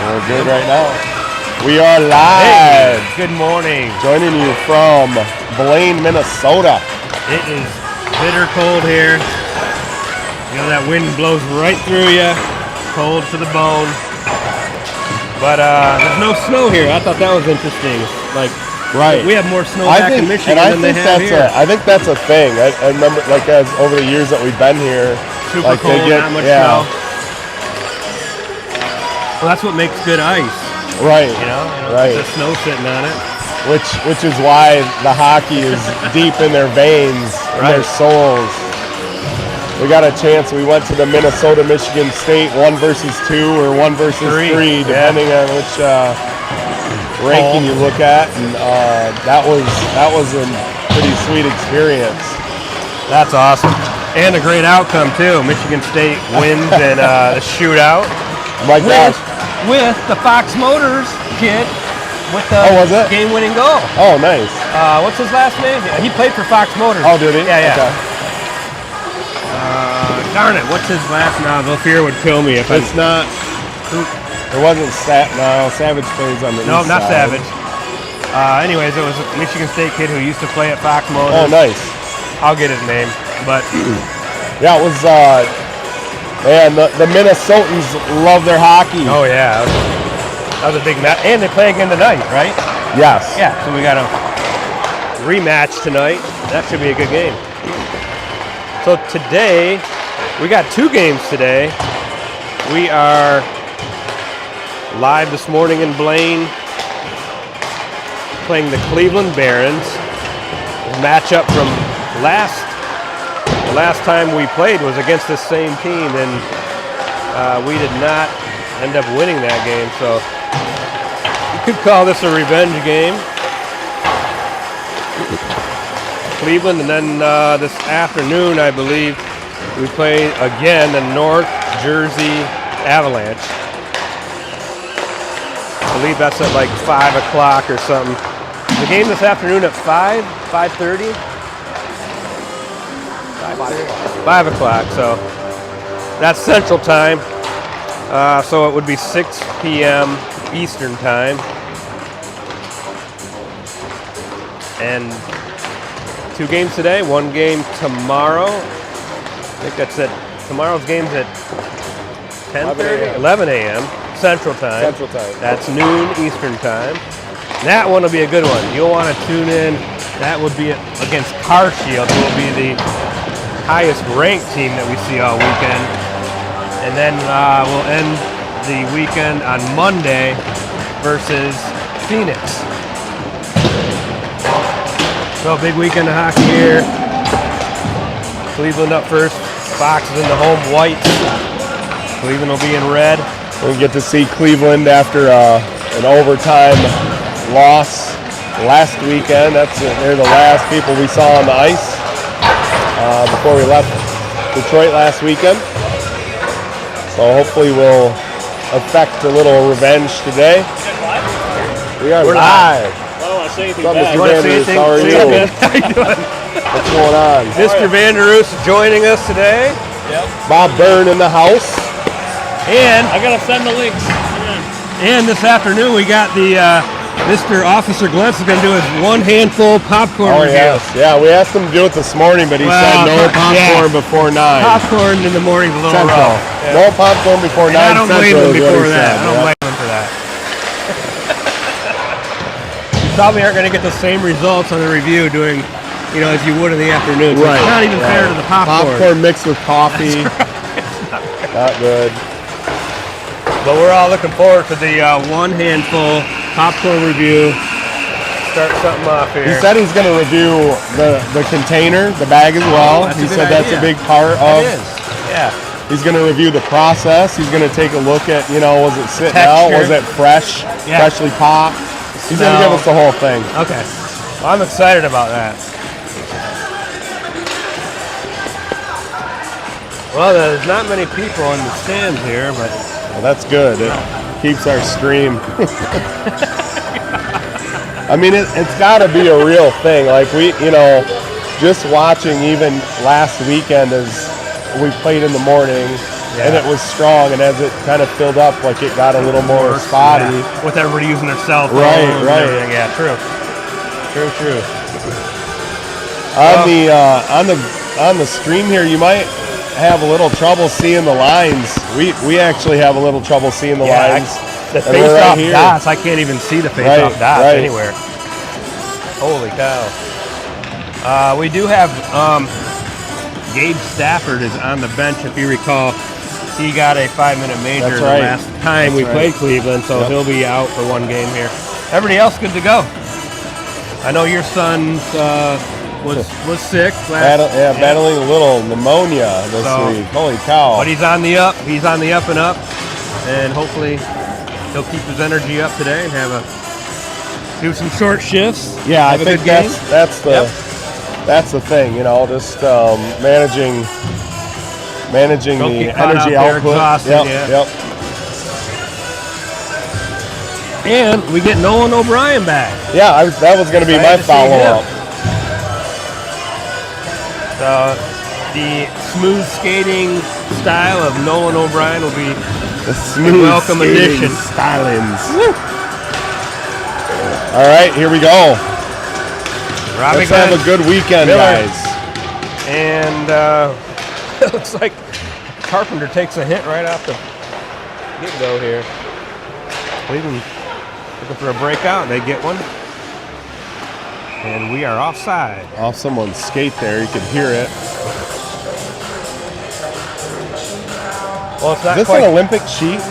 We're good right now. We are live. Hey, good morning. Joining you from Blaine, Minnesota. It is bitter cold here. You know, that wind blows right through you. Cold to the bone. But there's no snow here. I thought that was interesting. Like, right. We have more snow back in Michigan than they have here. I think that's a thing. I remember, like, as over the years that we've been here, super like, cold, not much snow. Well, that's what makes good ice. Right. You know, right. The snow sitting on it. Which is why the hockey is deep in their veins, in their souls. We got a chance. We went to the Minnesota-Michigan State 1 versus 2 or 1 versus 3, depending on which ranking you look at, and that was a pretty sweet experience. That's awesome, and a great outcome too. Michigan State wins in the shootout. My gosh. With the Fox Motors kid with the game-winning goal. Oh, nice. What's his last name? He played for Fox Motors. Oh, did he? Yeah. Okay. Darn it, what's his last name? The fear would kill me if it's not. It wasn't Savage plays on the east not side. Savage. Anyways, it was a Michigan State kid who used to play at Fox Motors. Oh, nice. I'll get his name, but yeah, it was. Man, the Minnesotans love their hockey. Oh yeah, that was a big match, and they play again tonight, right? Yes. Yeah, so we got a rematch tonight. That should be a good game. So today, we got 2 games today. We are live this morning in Blaine, playing the Cleveland Barons. A matchup from the last time we played was against this same team, and we did not end up winning that game. So you could call this a revenge game. Cleveland, and then this afternoon, I believe, we play again the North Jersey Avalanche. I believe that's at like 5 o'clock or something. The game this afternoon at 5:30? 5 o'clock, so that's Central Time. So it would be 6 p.m. Eastern Time. And 2 games today, 1 game tomorrow. I think that's it. Tomorrow's game's at 10:30? 11 a.m. Central Time. That's noon Eastern Time. That one will be a good one. You'll want to tune in. That would be against Carshield, who will be the highest ranked team that we see all weekend. And then we'll end the weekend on Monday versus Phoenix. So big weekend of hockey here. Cleveland up first. Fox is in the home white. Cleveland will be in red. We get to see Cleveland after an overtime loss last weekend. They're the last people we saw on the ice before we left Detroit last weekend. So hopefully we'll affect a little revenge today. We're live. I don't want to say anything bad. You want to say anything? How are you? How you doing? What's going on? Mr. Vanderoos joining us today. Yep. Bob Byrne in the house. And I gotta send the links. And this afternoon we got the Mr. Officer Glentz is going to do his 1 handful popcorn review. Yes. Yeah, we asked him to do it this morning, but he said no popcorn before 9. Popcorn in the morning is a little Central. rough. Yeah. No popcorn before 9 I don't blame Central him before that. said, I don't blame him for that. You probably aren't going to get the same results on the review doing, as you would in the afternoon. So it's not even fair to the popcorn. Popcorn mixed with coffee. Not good. But we're all looking forward to the 1 handful popcorn review. Start something off here. He said he's going to review the container, the bag as well. He said that's a big part of. It is. Yeah. He's going to review the process. He's going to take a look at, was it sitting out? Was it fresh? Yeah. Freshly popped? He's going to give us the whole thing. Okay. Well, I'm excited about that. Well, there's not many people in the stands here, but well, that's good. It keeps our stream. I mean, it's got to be a real thing. Like just watching even last weekend as we played in the morning, and it was strong. And as it kind of filled up, like it got a little more spotty. Yeah. With everybody using their cell phone. Right. Yeah, true. On the stream here, you might have a little trouble seeing the lines. We actually have a little trouble seeing the lines. The face-off dots, I can't even see the face-off dots anywhere. Holy cow. We do have Gabe Stafford is on the bench, if you recall. He got a 5-minute major the last time we played Cleveland, so he'll be out for one game here. Everybody else good to go. I know your son was sick battling a little pneumonia this week. Holy cow. But he's on the up. He's on the up and up. And hopefully he'll keep his energy up today and do some short shifts. Yeah, I think that's the thing, just managing the energy output. Yep. And we get Nolan O'Brien back. Yeah, that was going to be my follow-up. The smooth skating style of Nolan O'Brien will be the smooth welcome addition. Stylings. All right, here we go. Let's have a good weekend, guys. And it looks like Carpenter takes a hit right off the get-go here. Cleveland looking for a breakout. They get one. And we are offside. Off someone's skate there. You can hear it. Well, it's not Is this quite an Olympic sheet?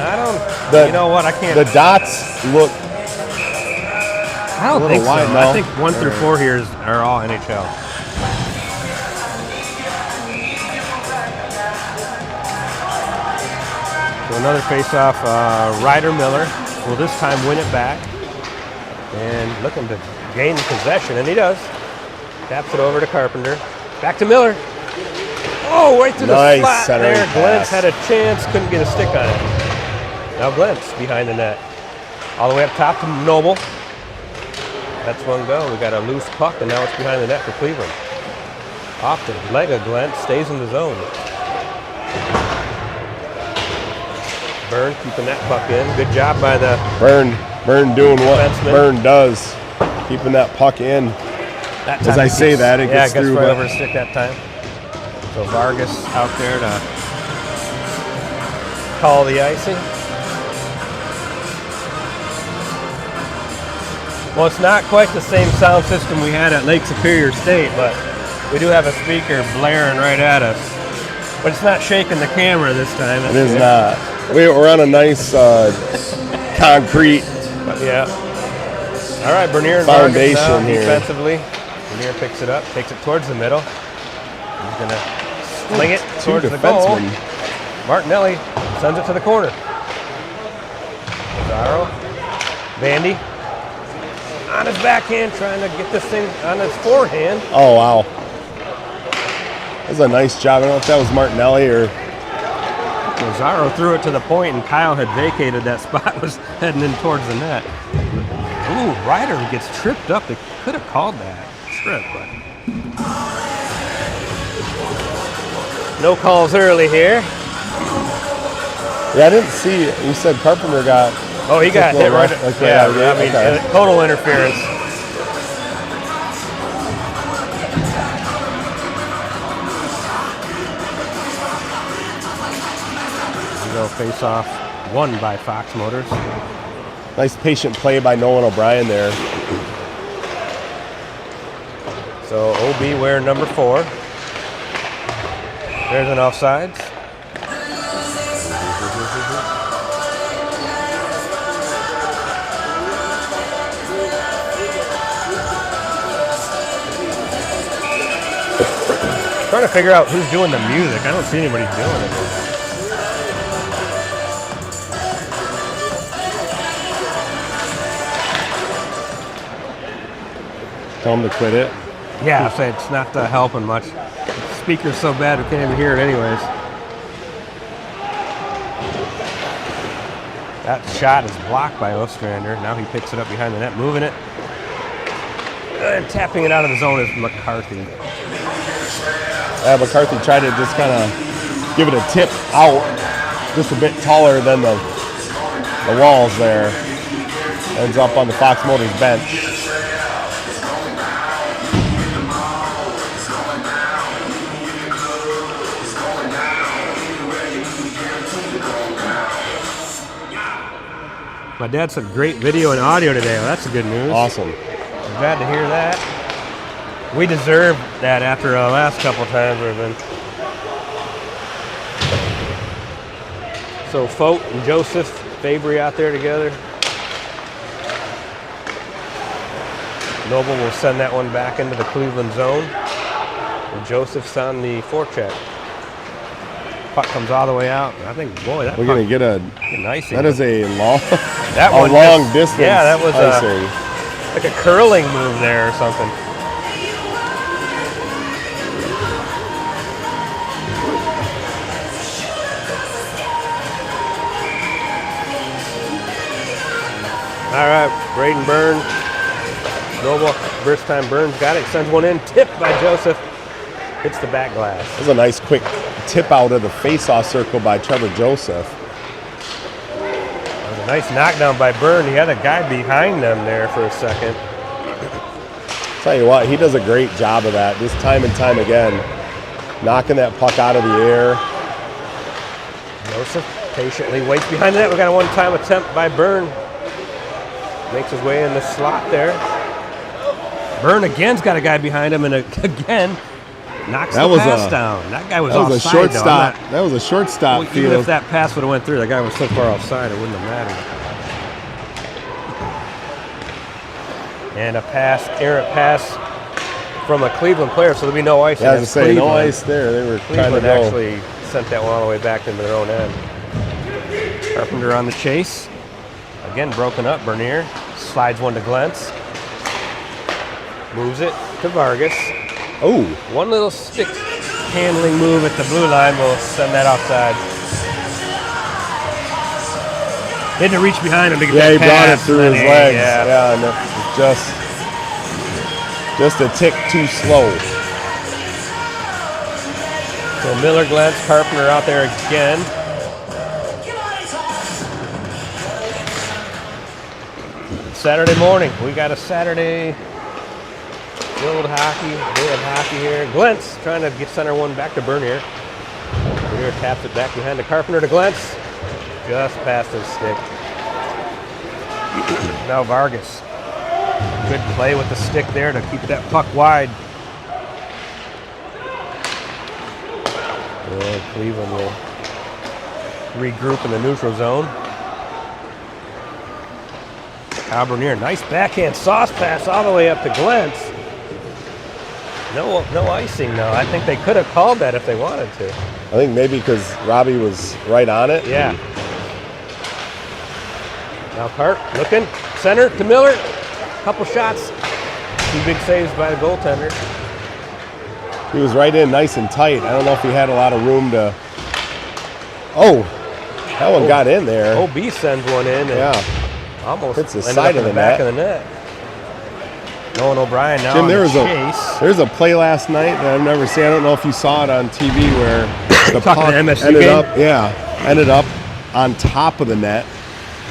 I don't. You know what? I can't. The dots look. I don't think so. Wide, no? I think 1 through 4 here are all NHL. So another face-off. Ryder Miller will this time win it back and looking to gain possession, and he does. Taps it over to Carpenter. Back to Miller. Oh, right to the slot there. Glentz had a chance, couldn't get a stick on it. Now Glentz behind the net. All the way up top to Noble. That's one go. We got a loose puck, and now it's behind the net for Cleveland. Off the leg of Glentz, stays in the zone. Byrne keeping that puck in. Good job by the Byrne doing what Byrne does, keeping that puck in. As I say that, it gets through. Yeah, it gets right over the stick that time. So Vargas out there to call the icing. Well, it's not quite the same sound system we had at Lake Superior State, but we do have a speaker blaring right at us. But it's not shaking the camera this time. It is not. We're on a nice concrete All right, Bernier and foundation Vargas now here. Defensively, Bernier picks it up, takes it towards the middle. He's going to sling it towards the goal. Martinelli sends it to the corner. Lazaro, Vandy on his backhand, trying to get this thing on his forehand. Oh, wow. That was a nice job. I don't know if that was Martinelli or... Lazaro threw it to the point, and Kyle had vacated that spot, was heading in towards the net. Ooh, Ryder gets tripped up. They could have called that trip, but no calls early here. Yeah, I didn't see. You said Carpenter got. Oh, he got hit right. Total interference. Go face off, won by Fox Motors. Nice patient play by Nolan O'Brien there. So OB wearing number 4. There's an offsides. Trying to figure out who's doing the music. I don't see anybody doing it. Tell them to quit it. Yeah, I say it's not helping much. The speaker's so bad we can't even hear it anyways. That shot is blocked by Ostrander. Now he picks it up behind the net, moving it. And tapping it out of the zone is McCarthy. McCarthy tried to just kind of give it a tip out, just a bit taller than the walls there. Ends up on the Fox Motors bench. My dad said great video and audio today. Well, that's good news. Awesome. I'm glad to hear that. We deserve that after the last couple times we've been. So Fote and Joseph Fabry out there together. Noble will send that one back into the Cleveland zone. And Joseph's on the forecheck. Puck comes all the way out. I think, boy, that We're puck gonna get a nice. that is a long That a one long just- distance. yeah, that was icing. like a curling move there or something. All right, Braden Burns. Noble, first time Burns got it. Sends one in, tipped by Joseph. Hits the back glass. That was a nice quick tip out of the face-off circle by Trevor Joseph. That was a nice knockdown by Burn. He had a guy behind them there for a second. Tell you what, he does a great job of that, just time and time again, knocking that puck out of the air. Joseph patiently waits behind the net. We got a one-time attempt by Byrne. Makes his way in the slot there. Byrne again's got a guy behind him, and again knocks the pass down. That guy was that was offside, a short though. stop. That was a short stop. Well, even if that pass would have went through, that guy was so far offside, it wouldn't have mattered. And a pass, errant pass from a Cleveland player, so there'll be no ice. Yeah, I was against saying, no Cleveland. ice there. They were trying to Cleveland go. actually sent that one all the way back into their own end. Carpenter on the chase. Again, broken up. Bernier slides one to Glentz. Moves it to Vargas. Oh, One little stick handling move at the blue line will send that offside. He had to reach behind him to get yeah, that he brought it pass, through and his then legs. Yeah. Yeah, and it was just a tick too slow. So Miller, Glentz, Carpenter out there again. Saturday morning. We got a Saturday field hockey, day of hockey here. Glentz trying to get center one back to Bernier. Bernier taps it back behind the Carpenter to Glentz. Just past his stick. Now Vargas. Good play with the stick there to keep that puck wide. Well, Cleveland will regroup in the neutral zone. Kyle Bernier, nice backhand sauce pass all the way up to Glentz. No icing though. I think they could have called that if they wanted to. I think maybe because Robbie was right on it. Yeah. Now Cart looking, center to Miller. Couple shots. 2 big saves by the goaltender. He was right in, nice and tight. I don't know if he had a lot of room to. Oh, that one got in there. OB sends one in. And Yeah. almost Hits the ended side up of in the back net. of the net. Nolan O'Brien now Jim, on there the was chase. There's a play last night that I've never seen. I don't know if you saw it on TV where the Talking puck to MSU ended game? ended up on top of the net.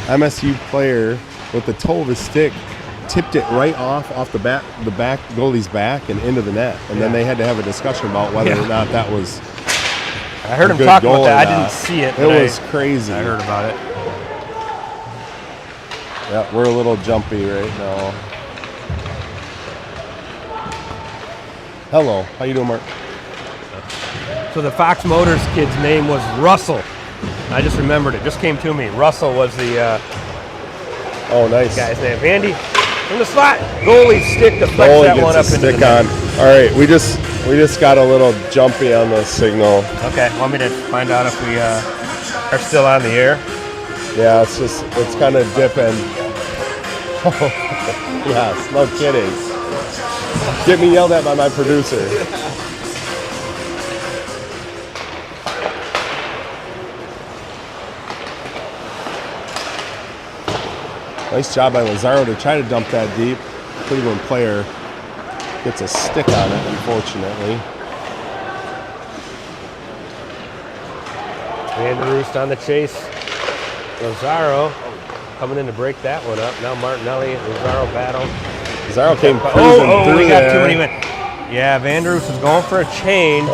MSU player with the toe of his stick tipped it right off the back goalie's back and into the net. And then they had to have a discussion about whether or not that was I heard a him good talk goal about that. or I not. didn't see it. It but was crazy. I heard about it. Yeah, we're a little jumpy right now. Hello, how you doing, Mark? So the Fox Motors kid's name was Russell. I just remembered it. Just came to me. Russell was the Oh, nice. guy's name. Andy, from the slot. Goalie stick deflects Goalie that gets one a up into the stick net. on. All right, we just got a little jumpy on the signal. Okay, want me to find out if we are still on the air? Yeah, it's kind of dipping. Yes, no kidding. Get me yelled at by my producer. Nice job by Lazaro to try to dump that deep. Cleveland player gets a stick on it, unfortunately. Vanderoost on the chase. Lazaro coming in to break that one up. Now Martinelli, Lazaro battle. Lazaro came cruising through we got there. too many men. Yeah, Vanderoost was going for a change.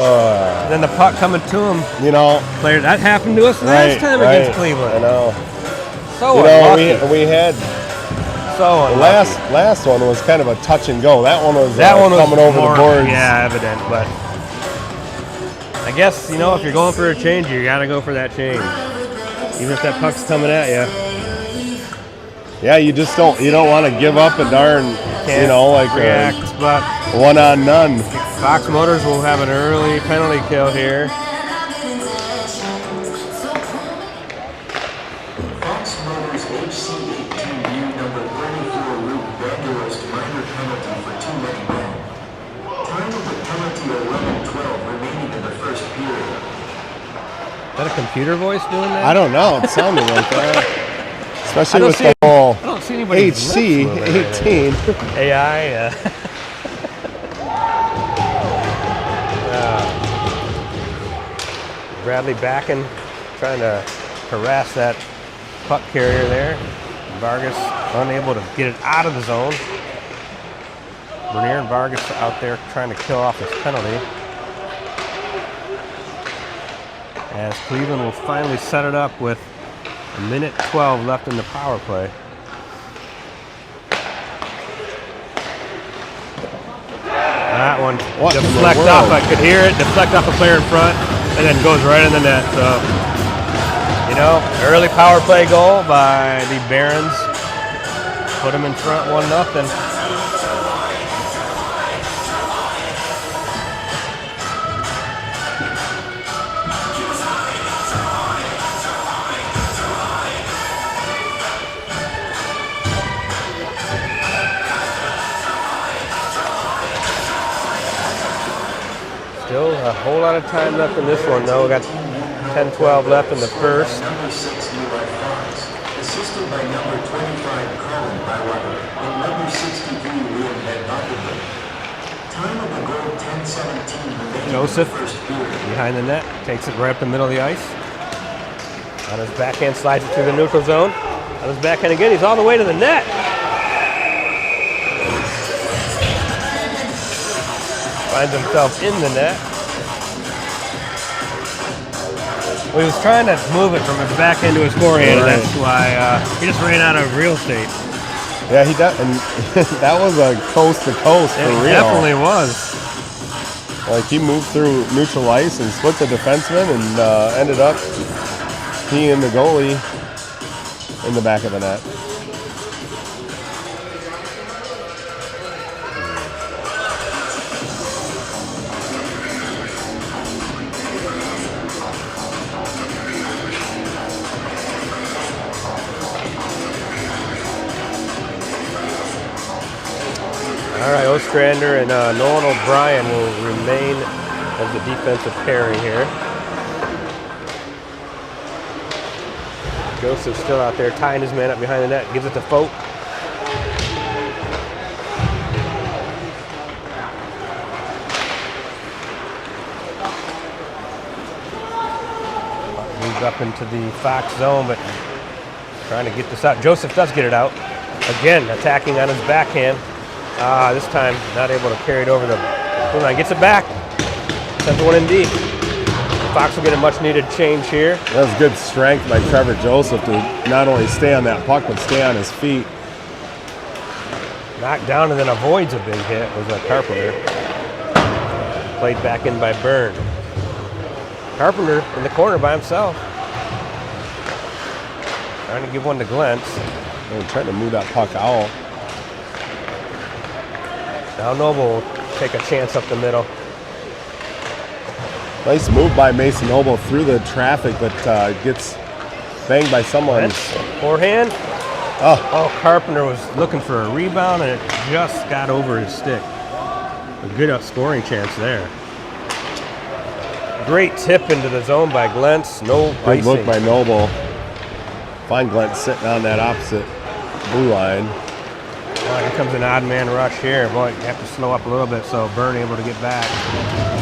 Then the puck coming to him. You know, Player, that happened to us last time against Cleveland. I know. So You know, unlucky. we had So the unlucky. last one was kind of a touch and go. That one was coming was over more, the boards. Yeah, evident. But I guess, you know, if you're going for a change, you got to go for that change. Even if that puck's coming at you. Yeah, you don't want to give up a darn, Can't you know, like react. But one on none. Fox Motors will have an early penalty kill here. Fox Motors HC18U number 34 Luke Vanderoost minor penalty for too-many men. Time of the penalty 11:12 remaining in the first period. Is that a computer voice doing that? I don't know. It sounded like that. Especially with the I whole don't see anybody. HC18. AI. Bradley backing, trying to harass that puck carrier there. Vargas unable to get it out of the zone. Bernier and Vargas out there trying to kill off this penalty. As Cleveland will finally set it up with a minute 12 left in the power play. That one What in the deflect world? off. I could hear it deflect off a player in front, and then goes right in the net. So, you know, early power play goal by the Barons. Put them in front 1-0. Still a whole lot of time left in this one, though. We got 10-12 left in the first. Number 6 Eli Fox, assisted by number 25 Colin Bywater and number 63 Liam Van. Time of the goal 10:17 remaining Joseph in the first period. behind the net, takes it right up the middle of the ice. On his backhand, slides it through the neutral zone. On his backhand again, he's all the way to the net. Finds himself in the net. Well, he was trying to move it from his backhand to his forehand, and that's why he just ran out of real estate. Yeah, he does, and that was a coast to coast for It real. definitely was. Like he moved through neutral ice and split the defenseman, and ended up he and the goalie in the back of the net. All right, Ostrander and Nolan O'Brien will remain as the defensive pairing here. Joseph's still out there tying his man up behind the net, gives it to Folk. Moves up into the Fox zone, but trying to get this out. Joseph does get it out. Again, attacking on his backhand. This time not able to carry it over the blue line. Gets it back. Sends one in deep. Fox will get a much needed change here. That was good strength by Trevor Joseph to not only stay on that puck, but stay on his feet. Knocked down and then avoids a big hit was a Carpenter. Played back in by Byrne. Carpenter in the corner by himself. Trying to give one to Glentz. They're trying to move that puck out. Now Noble will take a chance up the middle. Nice move by Mason Noble through the traffic, but gets banged by someone. Glentz, forehand. Oh, Carpenter was looking for a rebound and it just got over his stick. A good scoring chance there. Great tip into the zone by Glentz. No Good icing. look by Noble. Find Glentz sitting on that opposite blue line. Well, here comes an odd man rush here. Boy, you have to slow up a little bit so Byrne able to get back.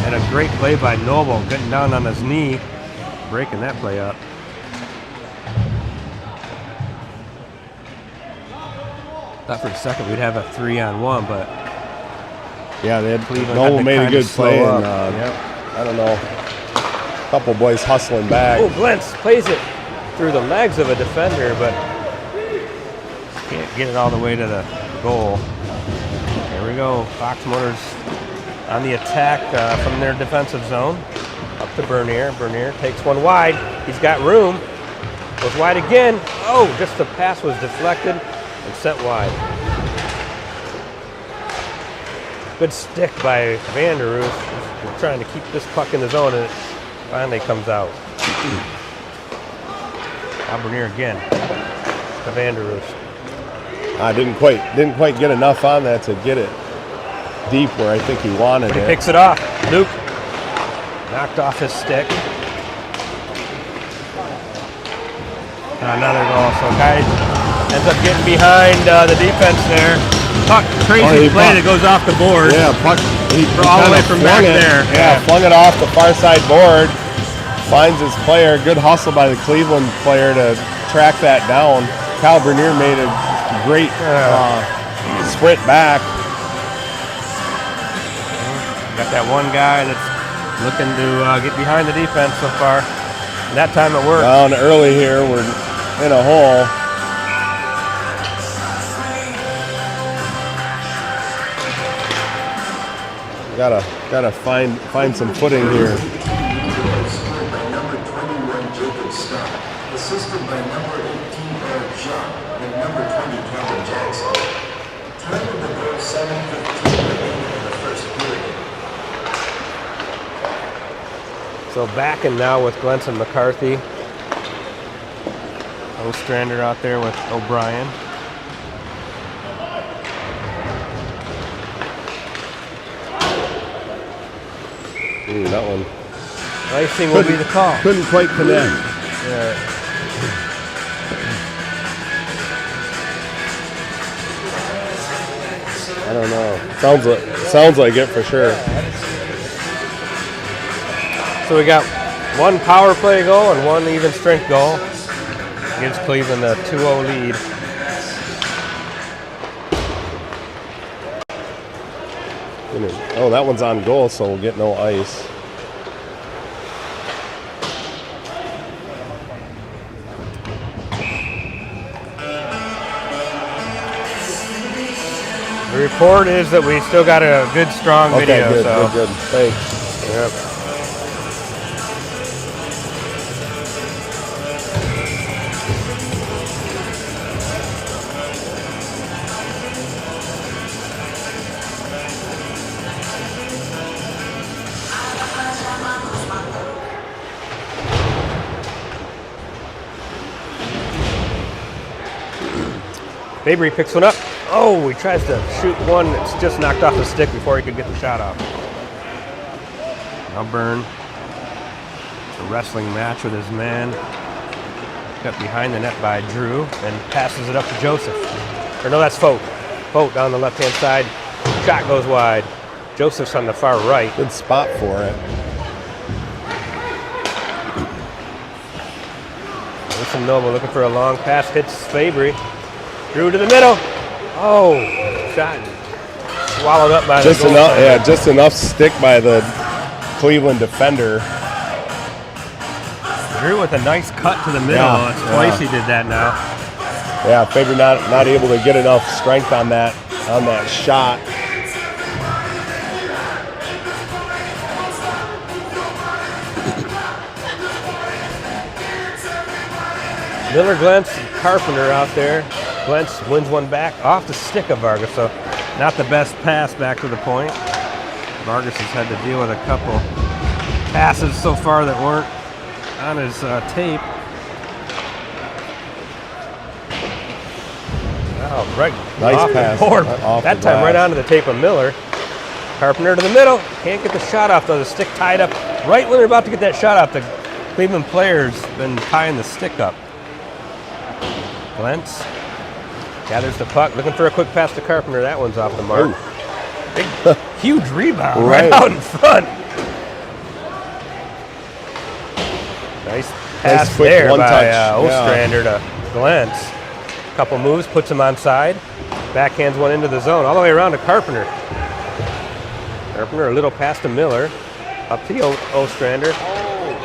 And a great play by Noble, getting down on his knee breaking that play up. Thought for a second we'd have a 3-on-1, but Yeah, they had Cleveland Noel had to made a kinda good play, slow and up. Yep. I don't know, a couple boys hustling back. Oh, Glentz plays it through the legs of a defender, but can't get it all the way to the goal. Here we go. Fox Motors on the attack from their defensive zone. Up to Bernier. Bernier takes one wide. He's got room. Goes wide again. Oh, just the pass was deflected and sent wide. Good stick by Vanderroos. He's trying to keep this puck in the zone, and it finally comes out. Now Bernier again to Vanderroos. I didn't quite get enough on that to get it deep where I think he wanted He it. picks it off. Luke knocked off his stick. Another goal. So guy ends up getting behind the defense there. Puck, crazy play that goes off the board. Yeah, puck. He All the way kinda from flung back it. there. Yeah, flung it off the far side board. Finds his player. Good hustle by the Cleveland player to track that down. Kyle Bernier made a great sprint back. Got that one guy that's looking to get behind the defense so far. And that time it worked. Down early here. We're in a hole. Gotta find some footing here. Scored by number 21 Jacob Scott, assisted by number 18 Eric Shaw and number 20 Calvin Jackson. Time of the goal 7:15 remaining in the first period. So back and now with Glentz and McCarthy. Ostrander out there with O'Brien. That one Icing will be the call. couldn't quite connect. Yeah. I don't know. Sounds like it for sure. So we got one power play goal and one even strength goal. Gives Cleveland a 2-0 lead. Oh, that one's on goal, so we'll get no ice. The report is that we still got a good, strong Okay, video. good, So. good. Thanks. Yep. Fabry picks one up. Oh, he tries to shoot one that's just knocked off the stick before he could get the shot off. Now Byrne, a wrestling match with his man. Got behind the net by Drew and passes it up to Joseph. Or no, that's Fote. Fote down the left-hand side. Shot goes wide. Joseph's on the far right. Good spot for it. Wilson Noble looking for a long pass. Hits Fabry. Drew to the middle. Oh, shot swallowed up by Just the enough, goaltender. yeah, just enough stick by the Cleveland defender. Drew with a nice cut to the middle. Yeah, It's twice he did that now. Yeah, Faber not able to get enough strength on that shot. Miller, Glentz, and Carpenter out there. Glentz wins one back off the stick of Vargas, so not the best pass back to the point. Vargas has had to deal with a couple passes so far that weren't on his tape. Oh, right. Nice off pass, the board. off That the time right glass. onto the tape of Miller. Carpenter to the middle. Can't get the shot off though. The stick tied up. Right when they're about to get that shot off, the Cleveland player's been tying the stick up. Glentz gathers the puck, looking for a quick pass to Carpenter. That one's off the mark. Big, huge rebound right Right. out in front. Nice pass quick there one by touch. Yeah. Ostrander to Glentz. Couple moves, puts him on side. Backhands one into the zone, all the way around to Carpenter. Carpenter a little past to Miller. Up to Ostrander.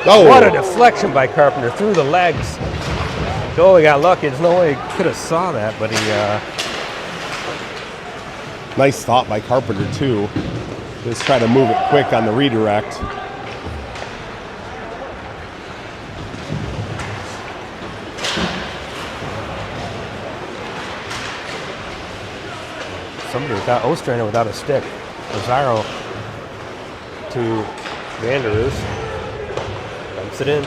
Oh, What a deflection by Carpenter through the legs. Goalie got lucky. There's no way he could have saw that, but he nice thought by Carpenter too. Just try to move it quick on the redirect. somebody without Ostrander without a stick. Lazaro to Vanderus. Dumps it in.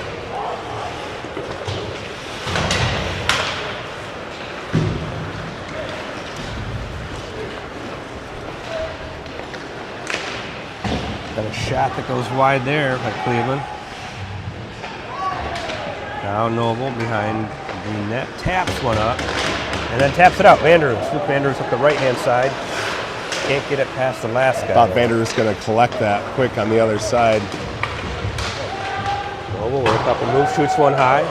Got a shot that goes wide there by Cleveland. Now Noble behind the net. Taps one up. And then taps it out. Vanderus. Luke Vanderus up the right-hand side. Can't get it past the last guy. Thought Vanderus was going to collect that quick on the other side. Noble with a couple moves. Shoots one high.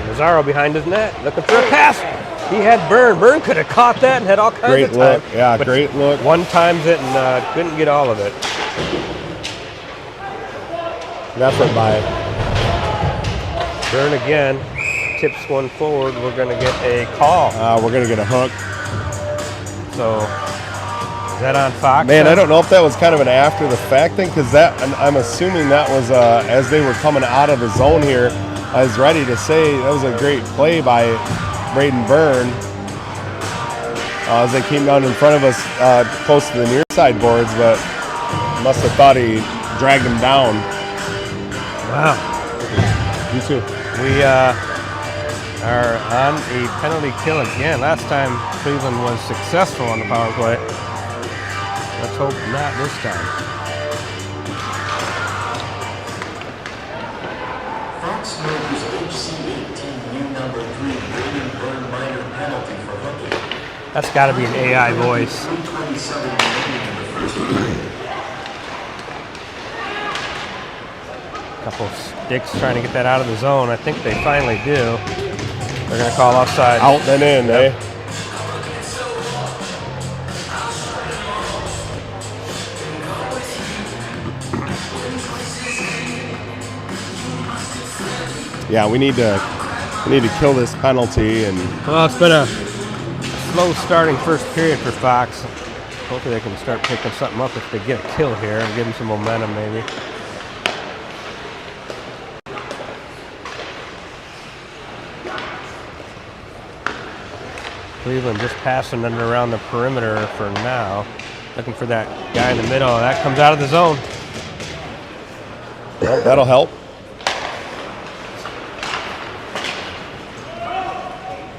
Lazaro behind his net. Looking for a pass. He had Byrne. Byrne could have caught that and had all kinds Great of time. look. Yeah, but great look. One times it and couldn't get all of it. Good effort by Byrne again. Tips one forward. We're going to get a call. we're going to get a hook. So, is that on Fox? Man, I don't know if that was kind of an after the fact thing, because that I'm assuming that was as they were coming out of the zone here. I was ready to say that was a great play by Braden Byrne as they came down in front of us close to the near side boards, but must have thought he dragged him down. Wow. You too. We are on a penalty kill again. Last time Cleveland was successful on the power play. Let's hope not this time. Fox News HC18U number 3 Braden Byrne minor penalty for hooking. That's got to be an AI voice. 3:27 remaining in the first period. Couple sticks trying to get that out of the zone. I think they finally do. They're going to call offside. Out then in, eh? Yeah, we need to kill this penalty and Well, it's been a slow starting first period for Fox. Hopefully they can start picking something up if they get a kill here and give them some momentum maybe. Cleveland just passing it around the perimeter for now. Looking for that guy in the middle. That comes out of the zone. well, that'll help.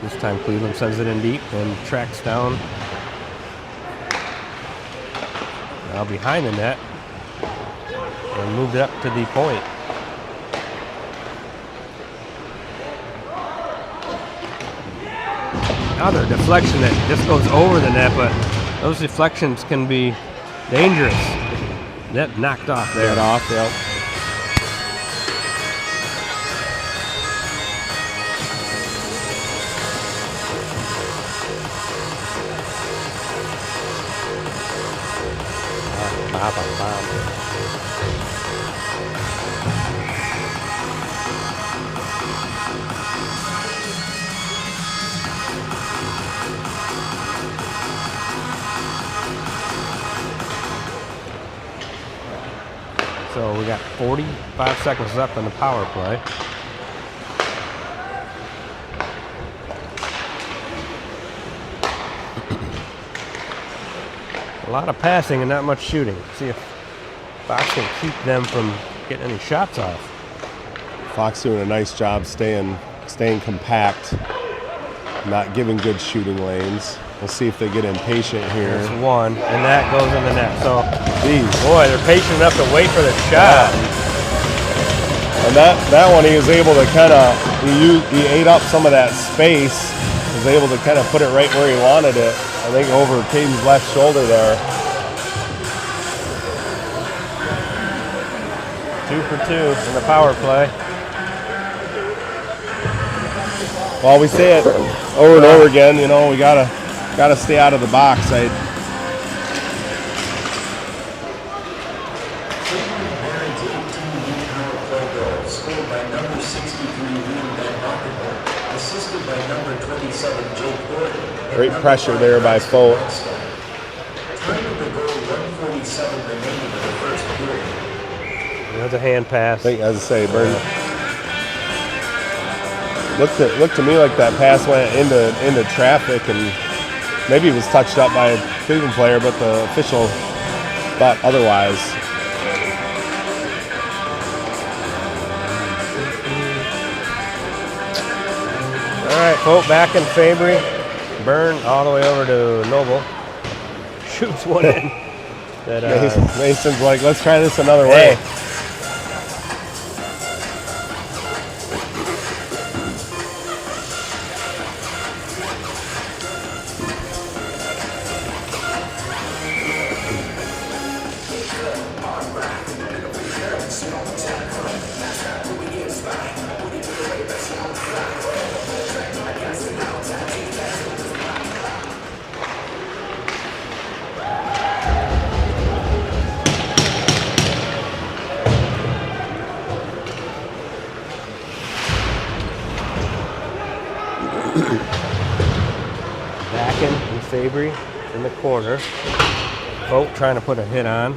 This time Cleveland sends it in deep and tracks down. Now behind the net. And moved it up to the point. Another deflection that just goes over the net, but those deflections can be dangerous. Net knocked off there. Get off, yep. So we got 45 seconds left on the power play. A lot of passing and not much shooting. See if Fox can keep them from getting any shots off. Fox doing a nice job staying compact, not giving good shooting lanes. We'll see if they get impatient here. There's one, and that goes in the net. So, Jeez. boy, they're patient enough to wait for the shot. And that one, he was able to kind of, he ate up some of that space, was able to kind of put it right where he wanted it. I think over Caden's left shoulder there. 2 for 2 in the power play. Well, we say it over and over again. You know, we gotta stay out of the box. Barron to 18 power play goal, scored by number 63 Liam Van Hockenberg, assisted by number 27 Jake Gordon. Great pressure there by Fote. Time of the goal, 1:47 remaining in the first period. There's a hand pass. I think, as I say, Burn. Looked to me like that pass went into traffic, and maybe it was touched up by a Cleveland player, but the official thought otherwise. All right, Pope back in Fabry. Burn all the way over to Noble. Shoots one in. That, Mason's like, let's try this another way. Hey. Backing and Fabry in the corner. Vogt trying to put a hit on.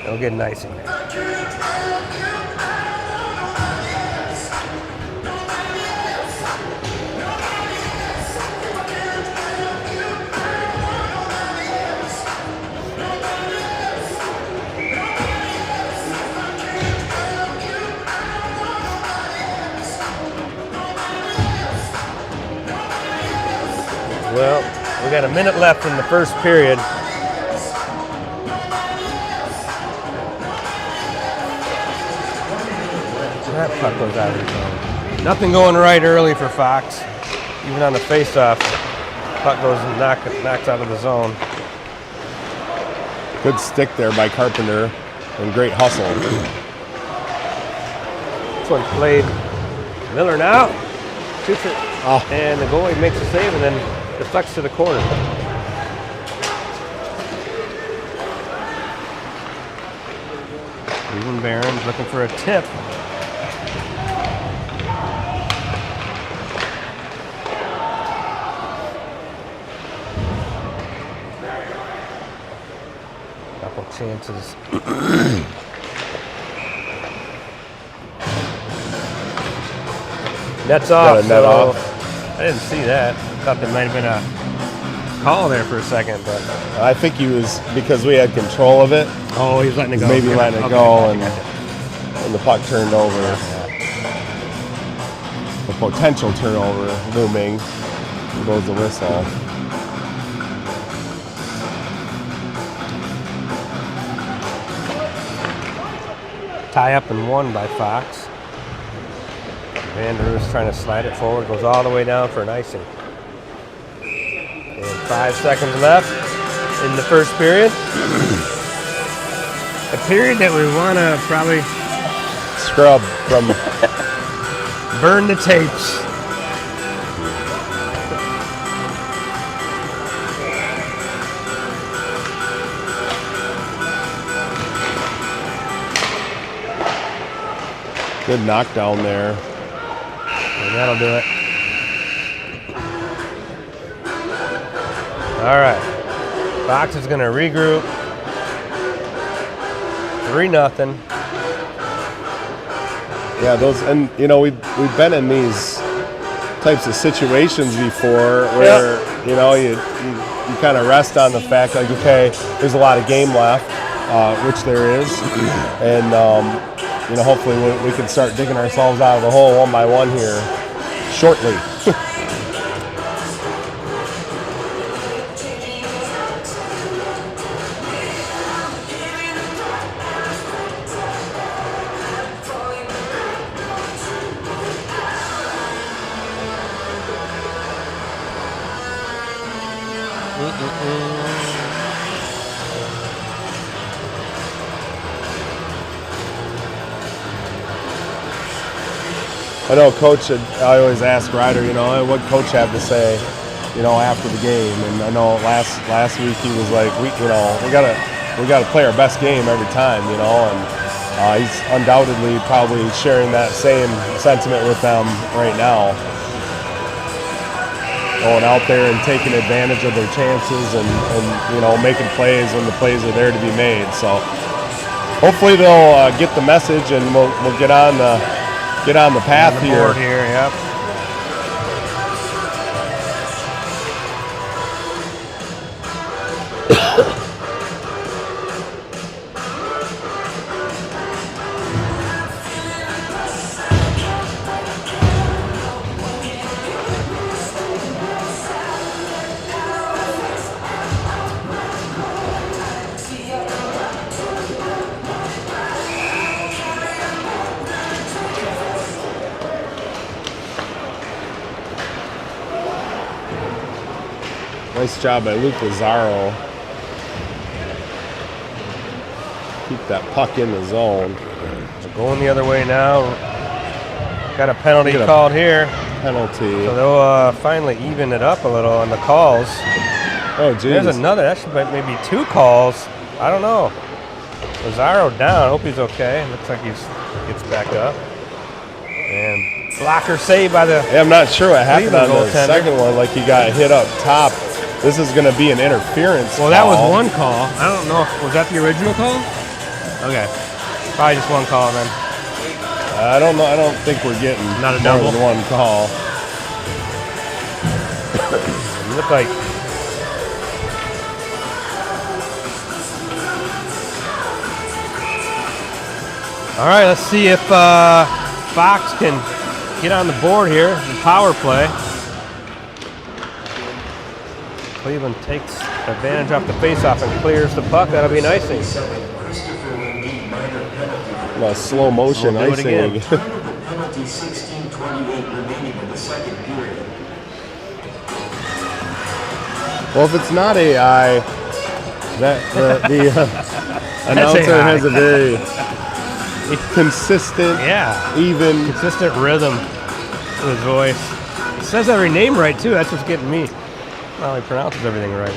They'll get an icing there. Well, we got a minute left in the first period. That puck goes out of the zone. Nothing going right early for Fox. Even on the face-off, puck goes and knocks out of the zone. Good stick there by Carpenter, and great hustle. This one played Miller now. Shoots it. Oh. And the goalie makes a save and then deflects to the corner. Cleveland Barons looking for a tip. Couple chances. Net's off. Got a net so off. I didn't see that. Thought there might have been a call there for a second, but I think he was, because we had control of it, oh, he's letting it go. maybe letting it Okay, go, gotcha. and the puck turned over. The potential turnover looming. There goes the whistle. Tie up and won by Fox. Vander is trying to slide it forward, goes all the way down for an icing. And 5 seconds left in the first period. A period that we want to probably Scrub from burn the tapes. good knockdown there. And that'll do it. All right. Fox is going to regroup. 3-0. Yeah, those, and you know, we've been in these types of situations before where you know you kind of rest on the fact like, okay, there's a lot of game left, which there is, and you know, hopefully we can start digging ourselves out of the hole one by one here shortly. I know Coach. I always ask Ryder, you know, what Coach have to say, you know, after the game. And I know last week he was like, we gotta play our best game every time, you know. And he's undoubtedly probably sharing that same sentiment with them right now. Going out there and taking advantage of their chances and you know, making plays when the plays are there to be made. So hopefully they'll get the message and we'll get on the path on the here. Board here, yep. Nice job by Luke Lazaro. Keep that puck in the zone. We're going the other way now. Got a penalty called here. Penalty. So they'll finally even it up a little on the calls. Oh, geez. There's another. That should be maybe 2 calls. I don't know. Lazaro down. Hope he's okay. Looks like he gets back up. And blocker saved by the. Yeah, I'm not sure what happened on the goaltender. second one. Like he got hit up top. This is going to be an interference. Well, that was call. one call. I don't know. Was that the original call? Okay. Probably just one call then. I don't know. I don't think we're getting Not a more double? than one call. It looked like. All right, let's see if Fox can get on the board here. The power play. Cleveland takes advantage off the faceoff and clears the puck. That'll be an icing. Slow motion We'll do it icing. again. Penalty 16:28 remaining in the second period. Well, if it's not AI, that the announcer AI. has a very consistent, Yeah, even. consistent rhythm to his voice. He says every name right too. That's what's getting me. Well, he pronounces everything right.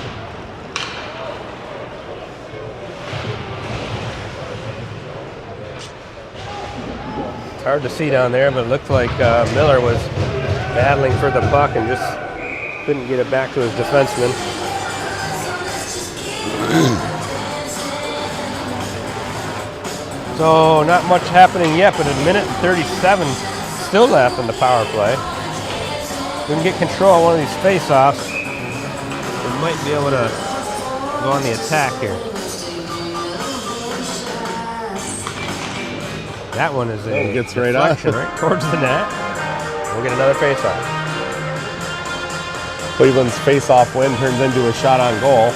It's hard to see down there, but it looked like Miller was battling for the puck and just couldn't get it back to his defenseman. So not much happening yet, but a minute and 37 still left in the power play. We can get control of one of these face-offs. We might be able to go on the attack here. That one is a Gets right deflection, on. right towards the net. We'll get another face-off. Cleveland's face-off win turns into a shot on goal.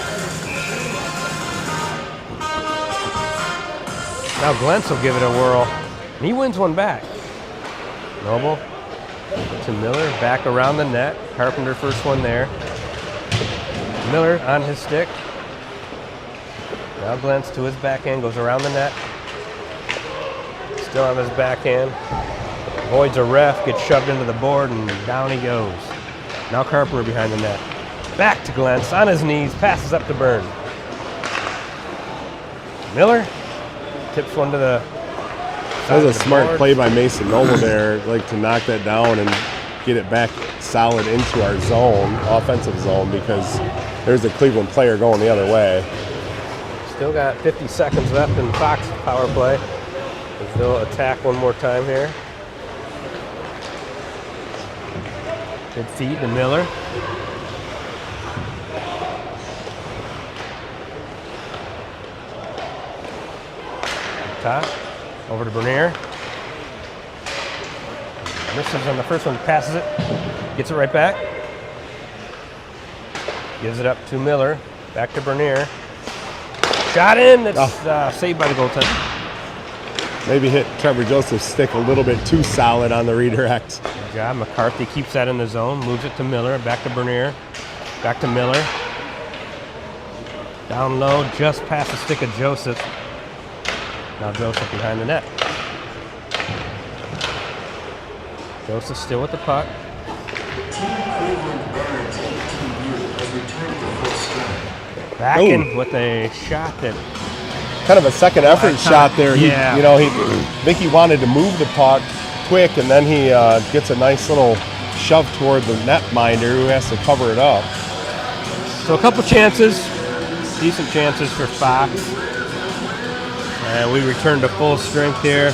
Now Glentz will give it a whirl. And he wins one back. Noble to Miller, back around the net. Carpenter first one there. Miller on his stick. Now Glentz to his backhand, goes around the net. Still on his backhand. Avoids a ref, gets shoved into the board, and down he goes. Now Carpenter behind the net. Back to Glentz, on his knees, passes up to Byrne. Miller tips one to the That was a side of the smart board. play by Mason Noble there, like to knock that down and get it back solid into our zone, offensive zone, because there's a Cleveland player going the other way. Still got 50 seconds left in Fox power play. They'll attack one more time here. Good feed to Miller. Top. Over to Bernier. Misses on the first one, passes it. Gets it right back. Gives it up to Miller. Back to Bernier. Shot in. That's saved by the goaltender. Maybe hit Trevor Joseph's stick a little bit too solid on the redirect. Good job. McCarthy keeps that in the zone. Moves it to Miller. Back to Bernier. Back to Miller. Down low, just past the stick of Joseph. Now Joseph behind the net. Joseph still with the puck. Team Cleveland Barons 18U has returned to full strength. Back in with a shot that Kind of a second effort shot there. Yeah. I think he wanted to move the puck quick, and then he gets a nice little shove toward the netminder who has to cover it up. So a couple chances, decent chances for Fox. And we return to full strength here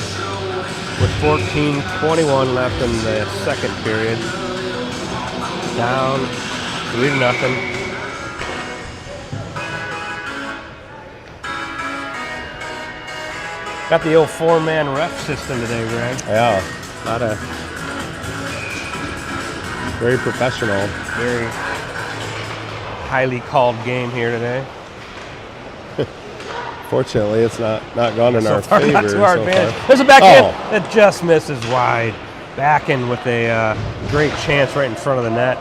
with 14:21 left in the second period. Down 3-0. Got the old 4-man ref system today, Greg. Yeah, A lot of very professional. very highly called game here today. Fortunately, it's not gone in So our far, favor. not to our so advantage. far. There's a backhand Oh. that just misses wide. Backhand with a great chance right in front of the net.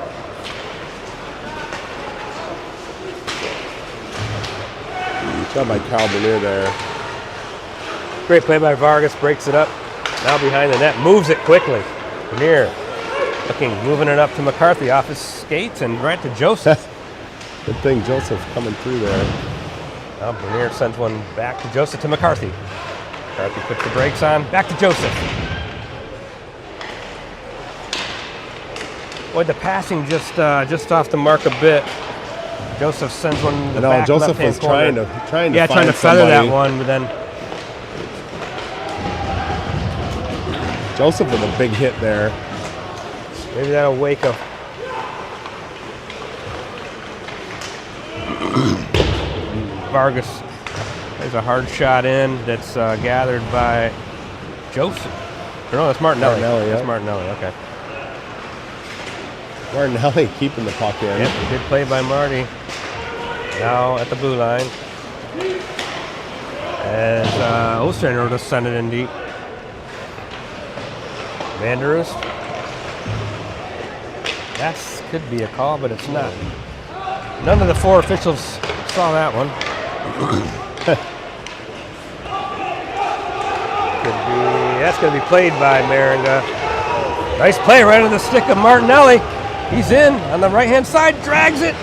Shot by Kyle Bernier there. Great play by Vargas, breaks it up. Now behind the net, moves it quickly. Bernier moving it up to McCarthy off his skates and right to Joseph. Good thing Joseph coming through there. Now Bernier sends one back to Joseph to McCarthy. McCarthy puts the brakes on, back to Joseph. Boy, the passing just off the mark a bit. Joseph sends one to the back Joseph left-hand was corner. trying to Yeah, find trying to feather somebody. that one, but then Joseph with a big hit there. maybe that'll wake up. Vargas has a hard shot in that's gathered by Joseph. Or no, that's Martinelli. Martinelli, yeah. That's Martinelli, okay. Martinelli keeping the puck in. Yep, good play by Marty. Now at the blue line. As Ostrander will just send it in deep. Vanderus. That could be a call, but it's not. None of the four officials saw that one. That's going to be played by Maringa. Nice play right on the stick of Martinelli. He's in on the right-hand side, drags it,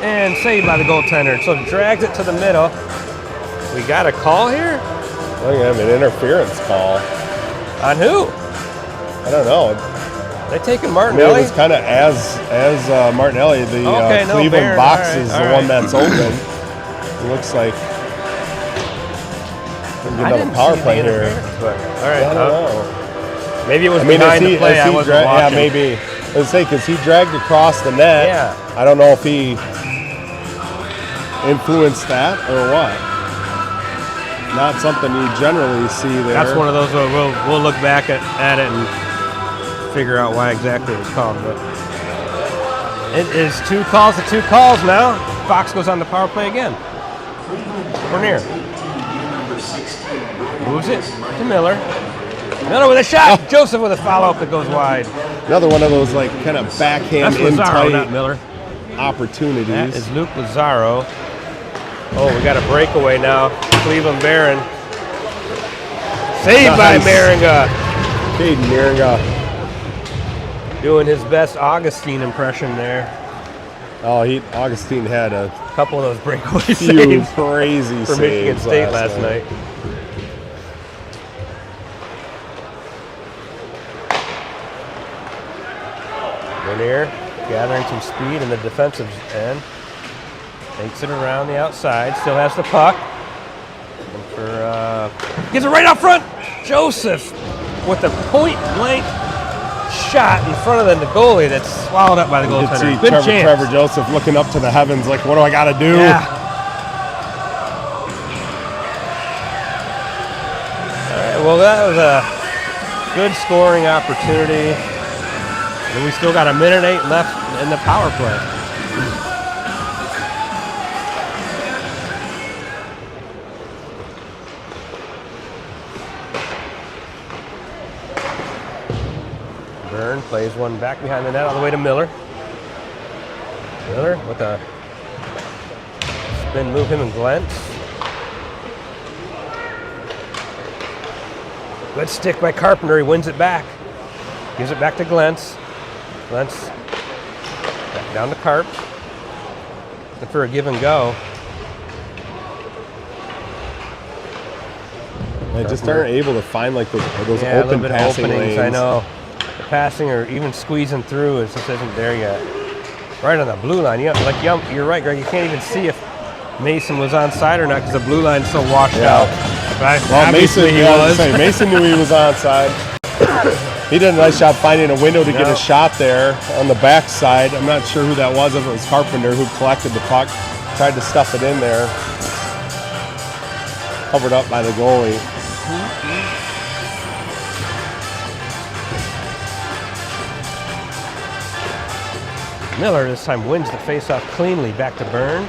and saved by the goaltender. So drags it to the middle. We got a call here? Oh, yeah, an interference call. On who? I don't know. They taking I mean, Martinelli? it was kind of as Martinelli. The Okay, no, Cleveland Barron, box all right, is all the right. one that's open. It looks like we're I getting didn't a power see play the here. interference, but all right. I don't know. Maybe it was I mean, behind the play. I is he wasn't watching. yeah, maybe. Let's say because he dragged across the net. Yeah. I don't know if he influenced that or what. Not something you generally see there. That's one of those where we'll look back at it and figure out why exactly it was called. But it is 2 calls to 2 calls now. Fox goes on the power play again. Bernier moves it to Miller. Miller with a shot. Oh. Joseph with a follow-up that goes wide. Another one of those like kind of backhand That's in Lazaro, not tight Miller. opportunities. That is Luke Lazaro. Oh, we got a breakaway now. Cleveland Barron. Saved by Nice. Maringa. Caden Maringa. Doing his best Augustine impression there. Oh, Augustine had a Couple of those breakaway few saves crazy for Michigan saves State last night. Bernier gathering some speed in the defensive end. Takes it around the outside. Still has the puck. And gets it right out front. Joseph with a point-blank shot in front of the goalie that's swallowed up by the You could goaltender. see Good chance. Trevor Joseph looking up to the heavens like, what do I got to do? Yeah. All right, well, that was a good scoring opportunity. And we still got 1:08 left in the power play. Byrne plays one back behind the net all the way to Miller. Miller with a spin move, him and Glentz. Good stick by Carpenter, he wins it back. Gives it back to Glentz. Glentz back down to Karp. Looking for a give and go. They just aren't able to find like those Yeah, a little open bit of passing openings, lanes. I know. The passing or even squeezing through is just isn't there yet. Right on the blue line. Yeah, like you're right, Greg. You can't even see if Mason was onside or not because the blue line's so washed out. Right? Well, Mason, Obviously he yeah, I was. was saying, Mason knew he was onside. He did a nice job finding a window to get No. a shot there on the backside. I'm not sure who that was. If it was Carpenter who collected the puck, tried to stuff it in there. Covered up by the goalie. Miller this time wins the faceoff cleanly. Back to Byrne.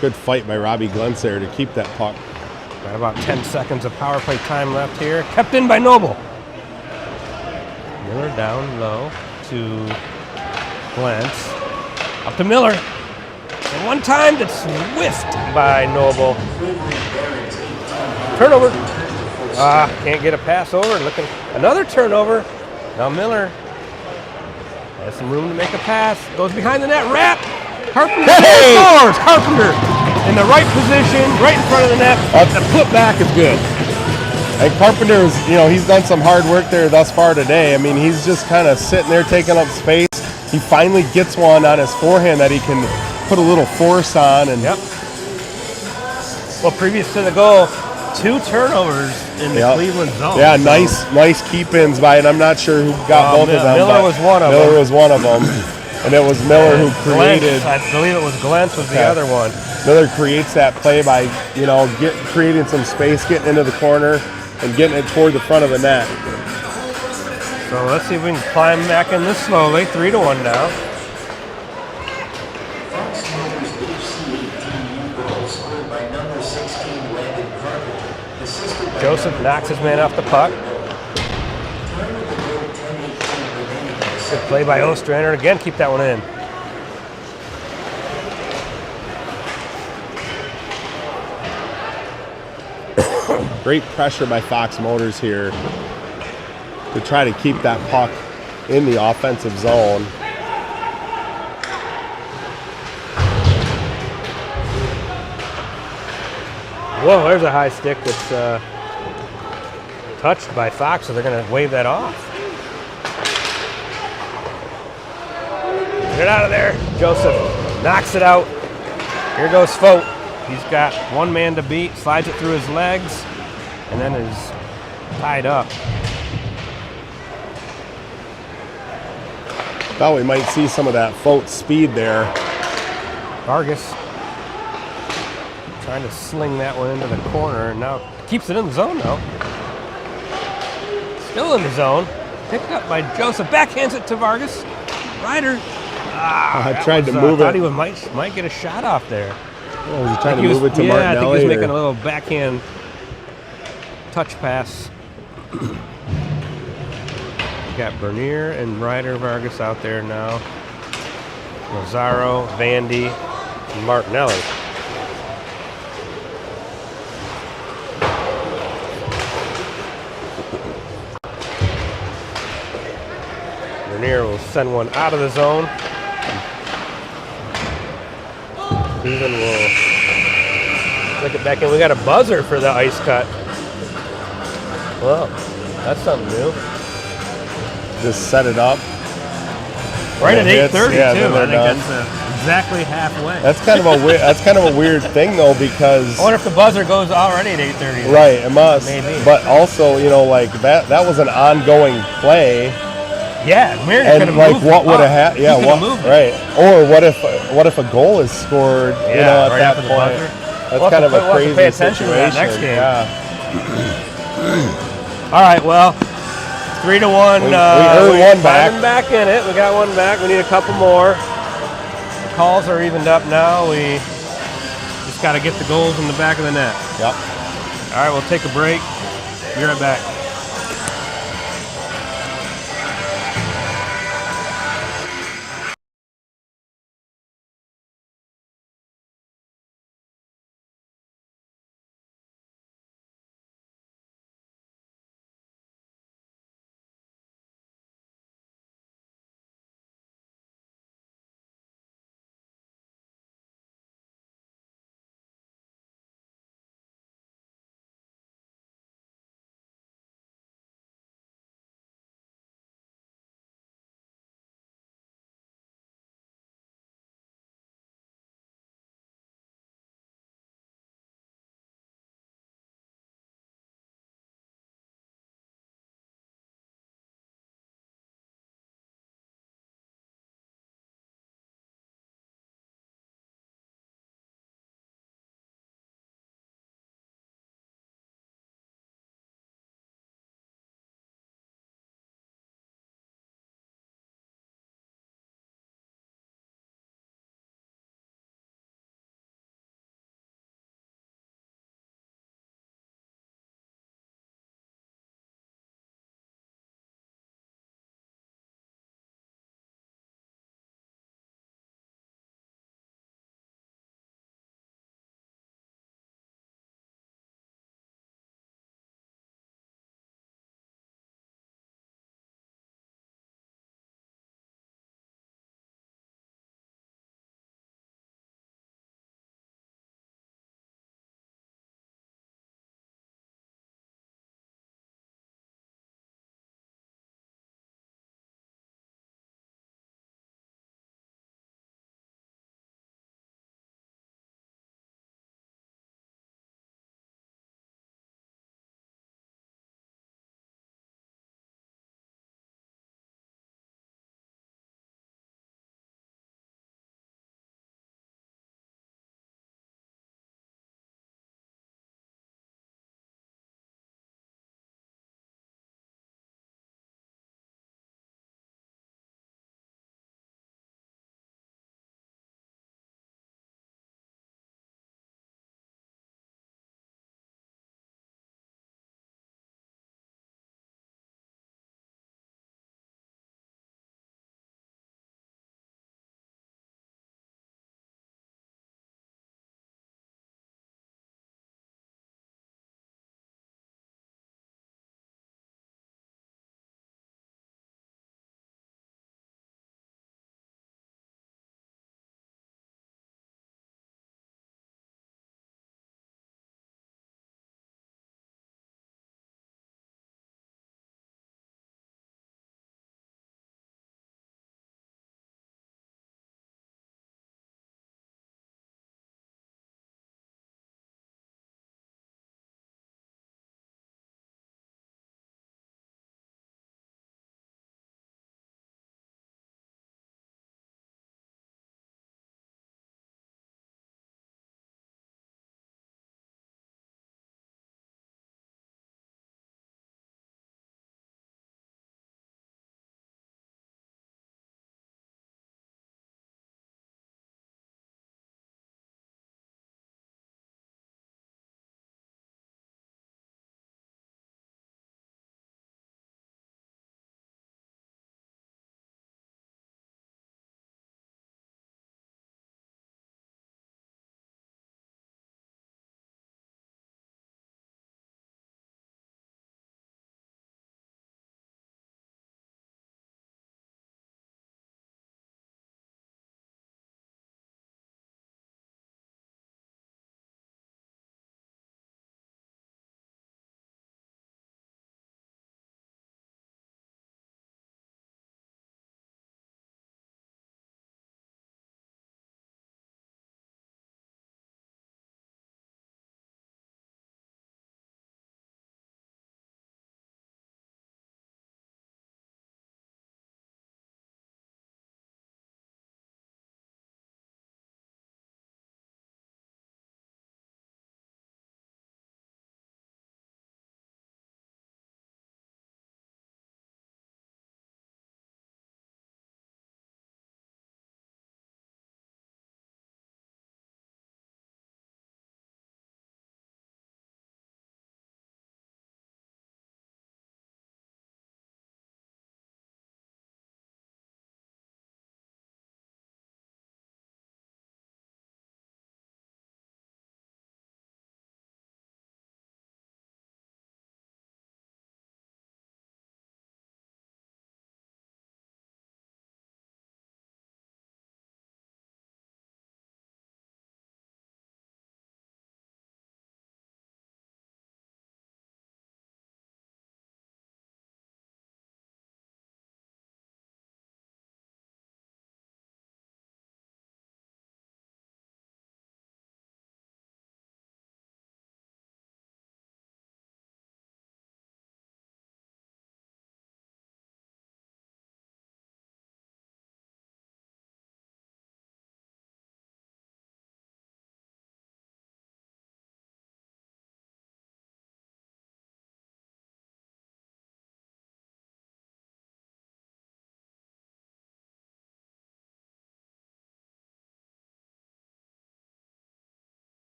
Good fight by Robbie Glentz there to keep that puck. Got about 10 seconds of power play time left here. Kept in by Noble. Miller down low to Glentz. Up to Miller. And one time that's whiffed by Noble. Turnover. Can't get a pass over. Looking another turnover. Now Miller has some room to make a pass. Goes behind the net. Wrap. Carpenter scores. Carpenter in the right position, right in front of the net. The putback is good. And Carpenter's, he's done some hard work there thus far today. I mean, he's just kind of sitting there taking up space. He finally gets one on his forehand that he can put a little force on. And Yep. Well, previous to the goal, 2 turnovers in the Yep. Cleveland zone. Yeah, So, nice keep-ins by it. I'm not sure who got both of them. Miller but was one of Miller them. was one of them. And it was Miller who created. Glentz, I believe it was Glentz was the Yeah. other one. Miller creates that play by, creating some space, getting into the corner, and getting it toward the front of the net. So let's see if we can climb back in this slowly. 3-1 now. Fox Motors HC18U goal scored by number 16 Landon Carpenter, assisted by Joseph knocks his man off the puck. time of the goal 10:18 remaining in the Good second. play by Ostrander. Again, keep that one in. Great pressure by Fox Motors here to try to keep that puck in the offensive zone. Whoa, there's a high stick that's touched by Fox, so they're going to wave that off. Get it out of there. Joseph knocks it out. Here goes Fote. He's got one man to beat, slides it through his legs, and then is tied up. Thought we might see some of that Fote speed there. Vargas trying to sling that one into the corner, and now keeps it in the zone now. Still in the zone. Picked up by Joseph. Backhands it to Vargas. Ryder. I That tried to was, move thought it. he might get a shot off there. Oh, was he trying to He was- move it to yeah, I think he Martinelli? was making a or- little backhand touch pass. You got Bernier and Ryder Vargas out there now. Lazaro, Vandy, and Martinelli. Bernier will send one out of the zone. Cleveland will flick it back in. We got a buzzer for the ice cut. Well, that's something new. Just set it up. Right at Yeah, hits, 8:30 yeah, too. then I they're think done. that's exactly halfway. That's kind of a weird thing though, because I wonder if the buzzer goes already at 8:30. right, it must. Maybe. But also, like that was an ongoing play. Yeah, Mariner could And have like moved what it would up. have happened? He Yeah, could what? have moved it. Right. Or what if a goal is scored? Yeah, at right that after the point. buzzer. That's We'll kind have of to a we'll have crazy to pay attention to that situation. next game. Yeah. All right, well, 3-1. We earned one back. Climbing back in it. We got one back. We need a couple more. The calls are evened up now. We just got to get the goals in the back of the net. Yep. All right, we'll take a break. Be right back.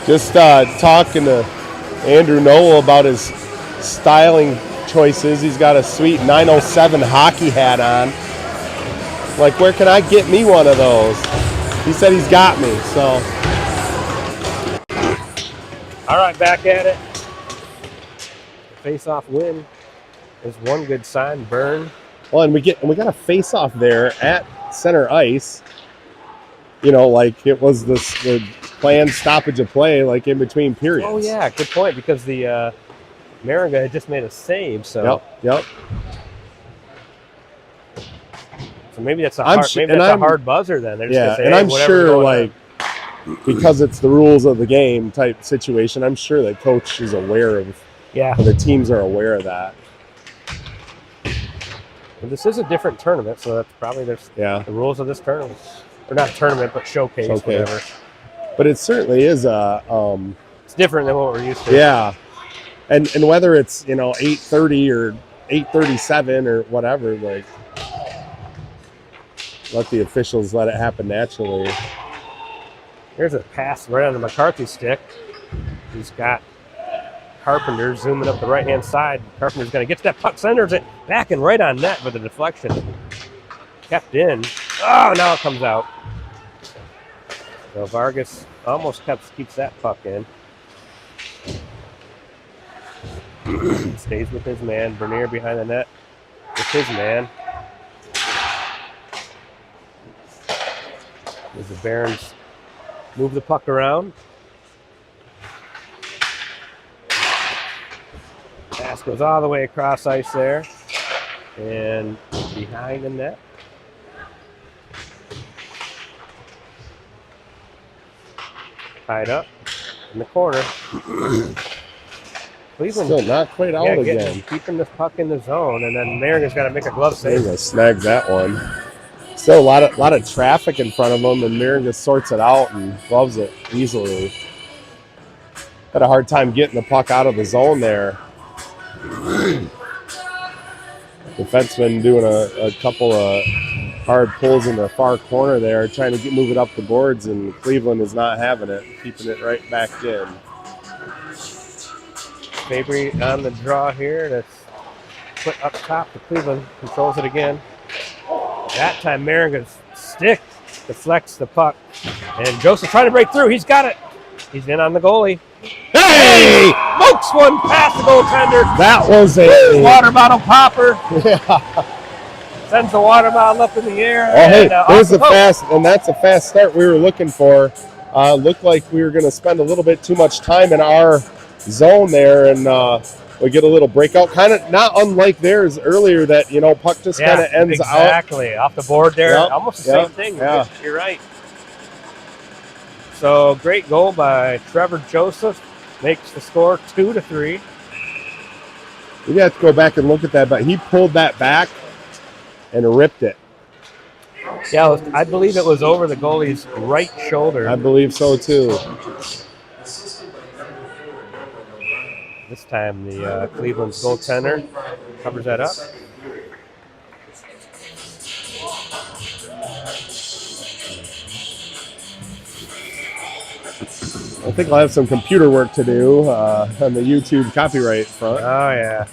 Just talking to Andrew Noel about his styling choices. He's got a sweet 907 hockey hat on. Like, where can I get me one of those? He said he's got me, so. All right, back at it. Face-off win is one good sign. Burn. Well, and we got a face-off there at center ice. You know, like it was the planned stoppage of play, like in between periods. Oh yeah, good point. Because the Maringa had just made a save, so. Yep. So maybe that's a hard buzzer then. They're just gonna say, and hey, I'm whatever's sure, going like, because it's the rules of the game type situation, I'm sure that coach is aware of. Yeah. The teams are aware of that. Well, this is a different tournament, so that's probably the rules of this tournament. Or not tournament, but showcase. Whatever. But it certainly is it's different than what we're used to. Yeah. And whether it's, 8:30 or 8:37 or whatever, like, let the officials let it happen naturally. Here's a pass right on the McCarthy stick. He's got Carpenter zooming up the right-hand side. Carpenter's going to get to that puck, senders it back and right on net with a deflection. Kept in. Oh, now it comes out. So Vargas almost keeps that puck in. Stays with his man. Bernier behind the net with his man. As the Barons move the puck around. Pass goes all the way across ice there. And behind the net. Tied up in the corner. Cleveland still not quite out again. Keeping this puck in the zone, and then Maringa's got to make a glove save. Maringa snags that one. Still a lot of traffic in front of him, and Maringa sorts it out and gloves it easily. Had a hard time getting the puck out of the zone there. Defenseman doing a couple of hard pulls in the far corner there, trying to move it up the boards, and Cleveland is not having it, keeping it right back in. Fabry on the draw here. That's put up top to Cleveland. Controls it again. That time Maringa's stick deflects the puck. And Joseph trying to break through. He's got it. He's in on the goalie. Hey! Smokes one past the goaltender. That was a water bottle popper. Yeah. Sends the water bottle up in the air. Oh, hey, there's a fast, and that's a fast start we were looking for. Looked like we were going to spend a little bit too much time in our zone there, and we get a little breakout. Kind of not unlike theirs earlier that, puck just kind of ends out. Exactly. Off the board there. Yep. Almost the same thing. Yeah. You're right. So great goal by Trevor Joseph. Makes the score 2-3. We have to go back and look at that, but he pulled that back and ripped it. Yeah, I believe it was over the goalie's right shoulder. I believe so too. This time the Cleveland's goaltender covers that up. I think I'll have some computer work to do on the YouTube copyright front. Oh, yeah.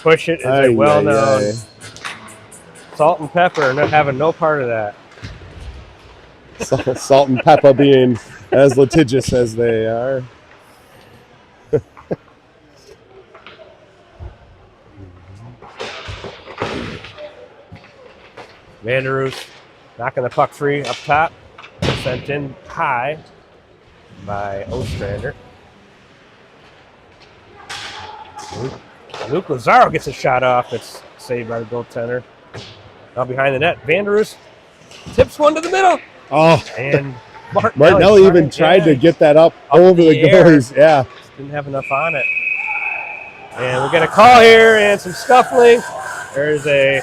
Push it is a well-known. Salt and pepper, not having no part of that. Salt and pepper being as litigious as they are. Vanderoos knocking the puck free up top. Sent in high by Ostrander. Luke Lazaro gets a shot off. It's saved by the goaltender. Now behind the net, Vanderoos tips one to the middle. Oh, and Martinelli even tried to get that up over the goalies. Yeah, just didn't have enough on it. And we're gonna call here and some scuffling. There's a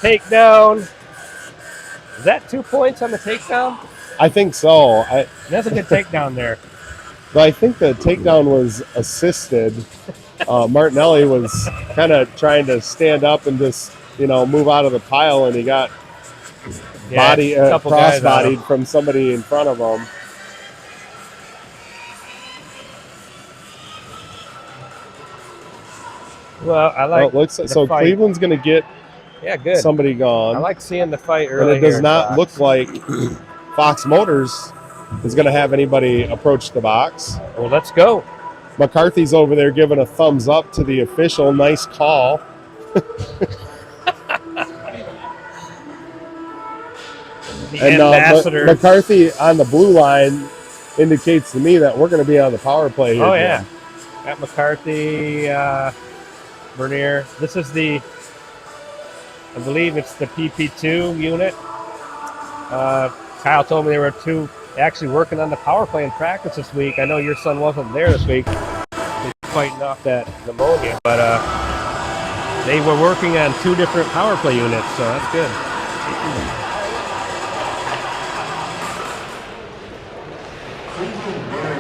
takedown. Is that 2 points on the takedown? I think so. That's a good takedown there. But I think the takedown was assisted. Martinelli was kind of trying to stand up and just, move out of the pile, and he got cross-bodied from somebody in front of him. Well, I like. Well, it looks the so. fight. Cleveland's going to get Yeah, good. somebody gone. I like seeing the fight and early. it does here in not Fox. look like Fox Motors is going to have anybody approach the box. Well, let's go. McCarthy's over there giving a thumbs up to the official. Nice call. The And ambassadors. McCarthy on the blue line indicates to me that we're going to be on the power play here. Oh, Jim. yeah. Got McCarthy, Bernier. This is I believe it's the PP2 unit. Kyle told me there were two actually working on the power play in practice this week. I know your son wasn't there this week. He's fighting off that pneumonia, but they were working on two different power play units, so that's good.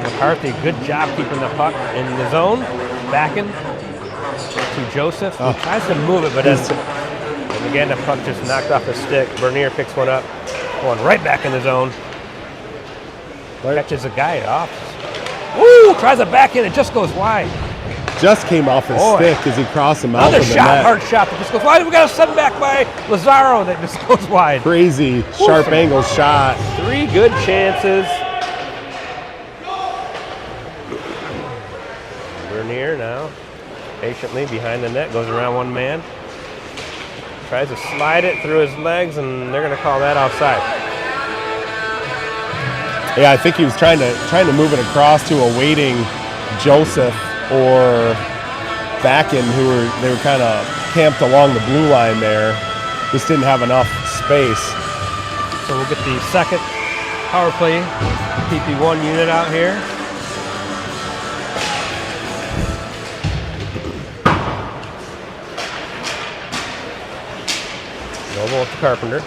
McCarthy, good job keeping the puck in the zone, backing to Joseph. He tries to move it, but and again, the puck just knocked off the stick. Bernier picks one up, going right back in the zone. Catches a guy off. Woo! Tries a backhand, it just goes wide. Just came off his stick as he crossed him out Another of the shot, net. hard shot that just goes wide. We got a send back by Lazaro that just goes wide. Crazy sharp angle shot. 3 good chances. Bernier now, patiently behind the net, goes around one man. Tries to slide it through his legs, and they're going to call that offside. Yeah, I think he was trying to move it across to a waiting Joseph or Backen, they were kind of camped along the blue line there. Just didn't have enough space. So we'll get the second power play PP1 unit out here. Noble to Carpenter.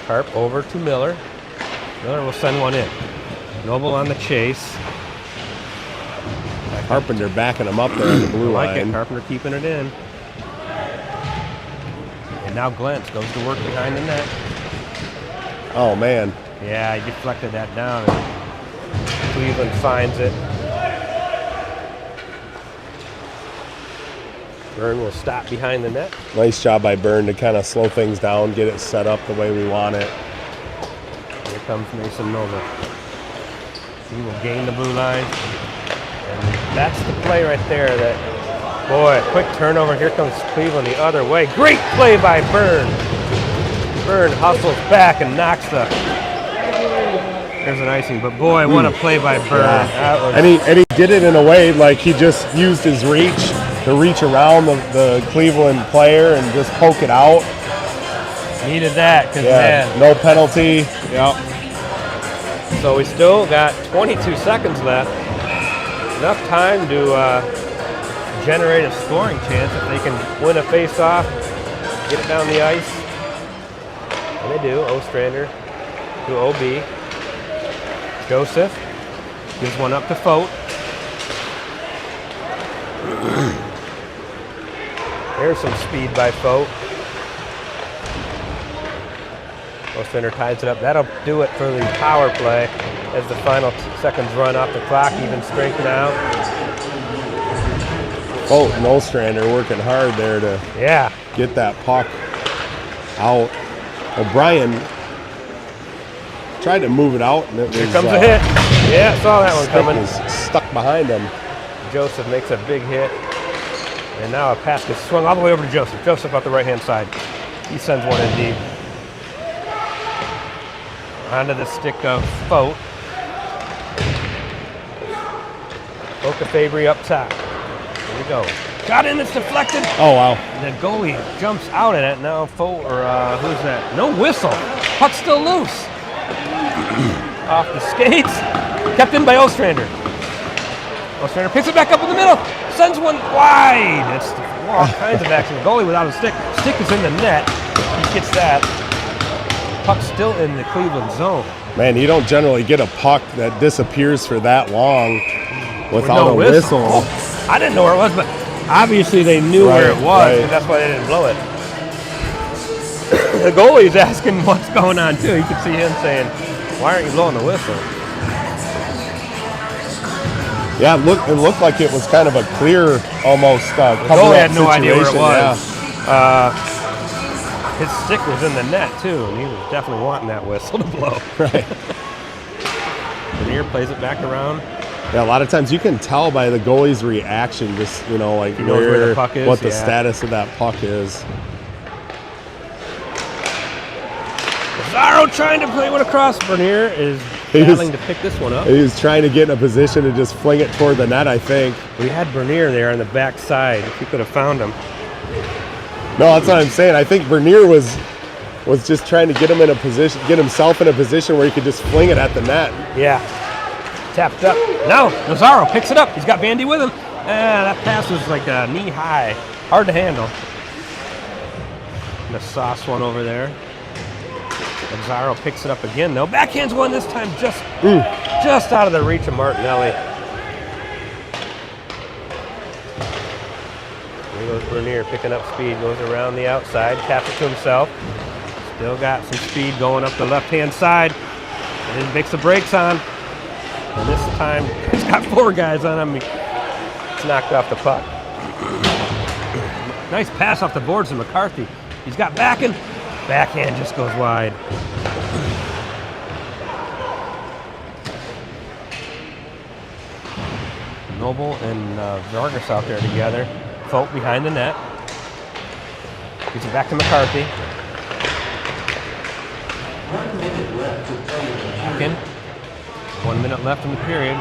Carp over to Miller. Miller will send one in. Noble on the chase. Carpenter backing him up there on the blue I like line. it. Carpenter keeping it in. And now Glentz goes to work behind the net. Oh, man. Yeah, he deflected that down. And Cleveland finds it. Byrne will stop behind the net. Nice job by Byrne to kind of slow things down, get it set up the way we want it. Here comes Mason Nova. He will gain the blue line. And that's the play right there that, boy, quick turnover. Here comes Cleveland the other way. Great play by Byrne. Byrne hustles back and knocks there's an icing, but boy, what a play by Byrne. Yeah. And he did it in a way like he just used his reach to reach around the Cleveland player and just poke it out. Needed that, because man. No penalty. Yep. So we still got 22 seconds left. Enough time to generate a scoring chance if they can win a face-off, get it down the ice. And they do. Ostrander to OB. Joseph gives one up to Fote. There's some speed by Fote. Ostrander ties it up. That'll do it for the power play as the final seconds run off the clock. Even strength now. Fote and Ostrander working hard there to get that puck out. O'Brien tried to move it out, and it was, here comes a hit. Yeah, saw that one coming. Was stuck behind him. Joseph makes a big hit. And now a pass gets swung all the way over to Joseph. Joseph out the right-hand side. He sends one in deep. Onto the stick of Fote. Fote to Fabry up top. Here we go. Got in, it's deflected. Oh, wow. The goalie jumps out at it. Now Fote, or who's that? No whistle. Puck's still loose. Off the skates. Kept in by Ostrander. Ostrander picks it back up in the middle. Sends one wide. It's all kinds of action. The goalie without a stick. Stick is in the net. He gets that. Puck's still in the Cleveland zone. Man, you don't generally get a puck that disappears for that long without a whistle. Oh, I didn't know where it was, but obviously they knew where it was, and that's why they didn't blow it. The goalie's asking what's going on, too. You can see him saying, why aren't you blowing the whistle? Yeah, it looked like it was kind of a clear, almost cover-up goalie had no idea where it situation, was. His stick was in the net too, and he was definitely wanting that whistle to blow. Right. Bernier plays it back around. Yeah, a lot of times you can tell by the goalie's reaction, just like He knows where the puck is, what the yeah. status of that puck is. Zaro trying to play one across. Bernier is battling to pick this one up. He was trying to get in a position to just fling it toward the net, I think. We had Bernier there on the back side. If you could have found him. No, that's what I'm saying. I think Bernier was just trying to get himself in a position where he could just fling it at the net. Yeah. Tapped up. Now, Nazaro picks it up. He's got Bandy with him. That pass was like knee high. Hard to handle. And a sauce one over there. Nazaro picks it up again, though. Backhands one this time just out of the reach of Martinelli. Here goes Bernier picking up speed. Goes around the outside. Taps it to himself. Still got some speed going up the left-hand side. And then makes the brakes on. And this time, he's got 4 guys on him. He's knocked off the puck. Nice pass off the boards to McCarthy. He's got backhand. Backhand just goes wide. Noble and Vargas out there together. Folk behind the net. Gives it back to McCarthy. 1 minute left to play in the Back in. 1 minute left in the period,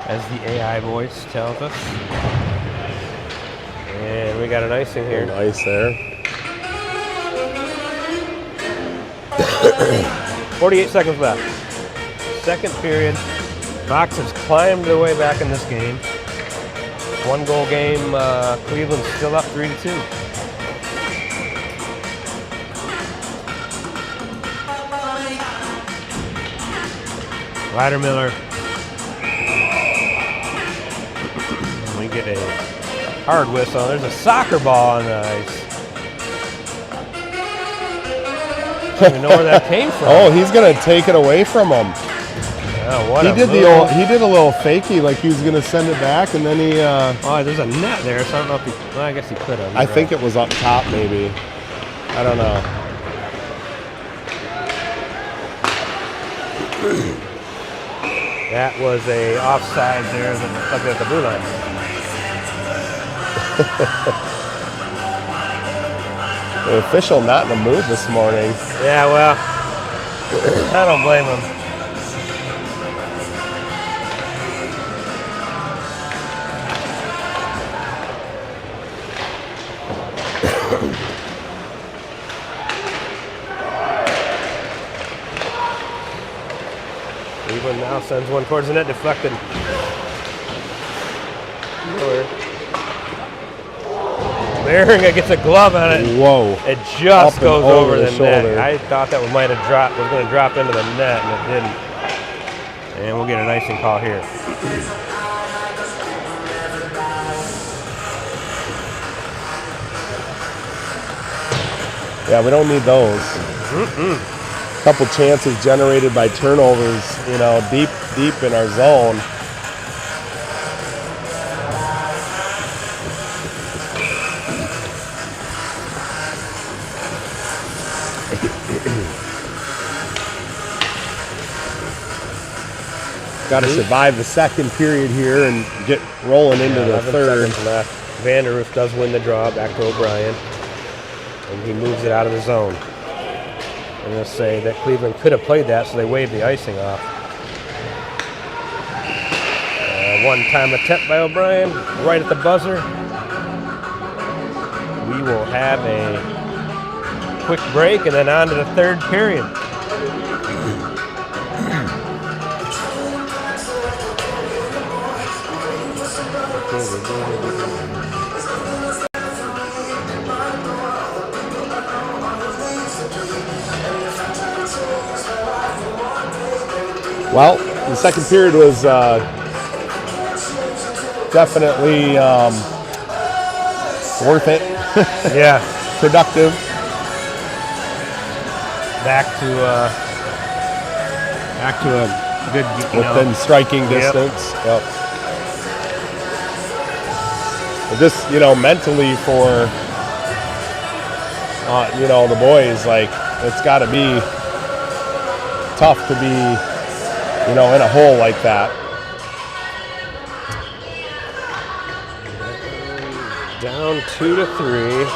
as the AI voice tells us. And we got an icing here. Nice there. 48 seconds left. Second period. Fox has climbed their way back in this game. 1 goal game. Cleveland's still up 3-2. Miller. We get a hard whistle. There's a soccer ball on the ice. I don't even know where that came from. Oh, he's gonna take it away from him. Oh, what He a did move. he did a little fakey, like he was gonna send it back, and then he. Oh, there's a net there, so I don't know if he. Well, I guess he could have. I think it was up top, maybe. I don't know. That was a offside there at the blue line. The official not in the mood this morning. Yeah, well, I don't blame him. Cleveland now sends one towards the net, deflected. Miller. Beringa gets a glove on it. Whoa. It just Up and goes over the net. shoulder. I thought that was going to drop into the net, and it didn't. And we'll get an icing call here. Yeah, we don't need those. Couple chances generated by turnovers, deep in our zone. Got to survive the second period here and get rolling into the 11 third. seconds left. Vanderhoof does win the draw, back to O'Brien. And he moves it out of the zone. I'm going to say that Cleveland could have played that, so they waved the icing off. One-time attempt by O'Brien, right at the buzzer. We will have a quick break and then on to the third period. Well, the second period was definitely worth it. Yeah. Productive. Back to a good, Within striking distance. Yep. just, mentally for, the boys, like, it's got to be tough to be, in a hole like that. Down 2-3.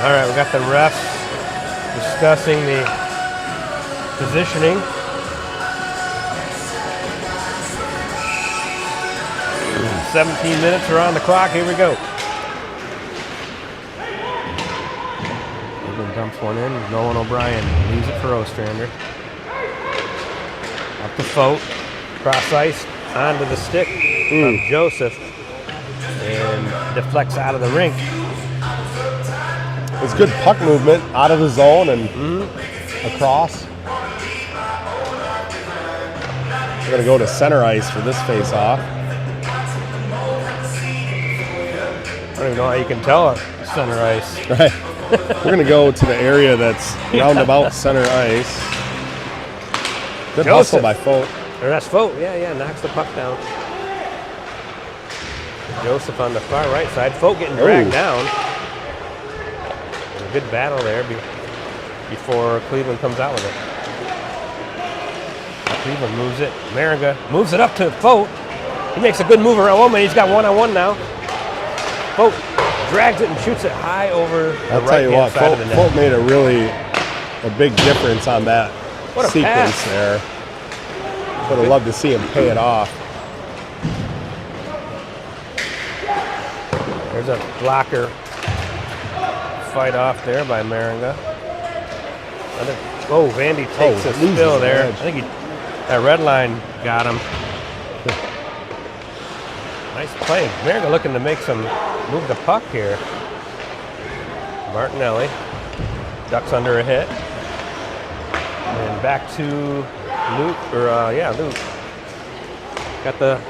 All right, we got the refs discussing the positioning. Mm, 17 minutes are on the clock. Here we go. Cleveland dumps one in. Nolan O'Brien leaves it for Ostrander. Up the Fote. Cross ice onto the stick of Joseph. And deflects out of the rink. It's good puck movement out of the zone and across. We're going to go to center ice for this face-off. I don't even know how you can tell it center ice. Right. We're going to go to the area that's roundabout center ice. Good hustle by Fote. Or that's Fote. Yeah, knocks the puck down. Joseph on the far right side. Fote getting dragged down. Good battle there before Cleveland comes out with it. Cleveland moves it. Maringa moves it up to Fote. He makes a good move around one man. He's got one-on-one now. Fote drags it and shoots it high over the right-hand side of the net. Fote made a big difference on that sequence there. Would have loved to see him pay it off. There's a blocker. Fight off there by Maringa. Vandy takes a spill there. I think that red line got him. Nice play. Maringa looking to move the puck here. Martinelli ducks under a hit. And back to Luke, Luke. Got the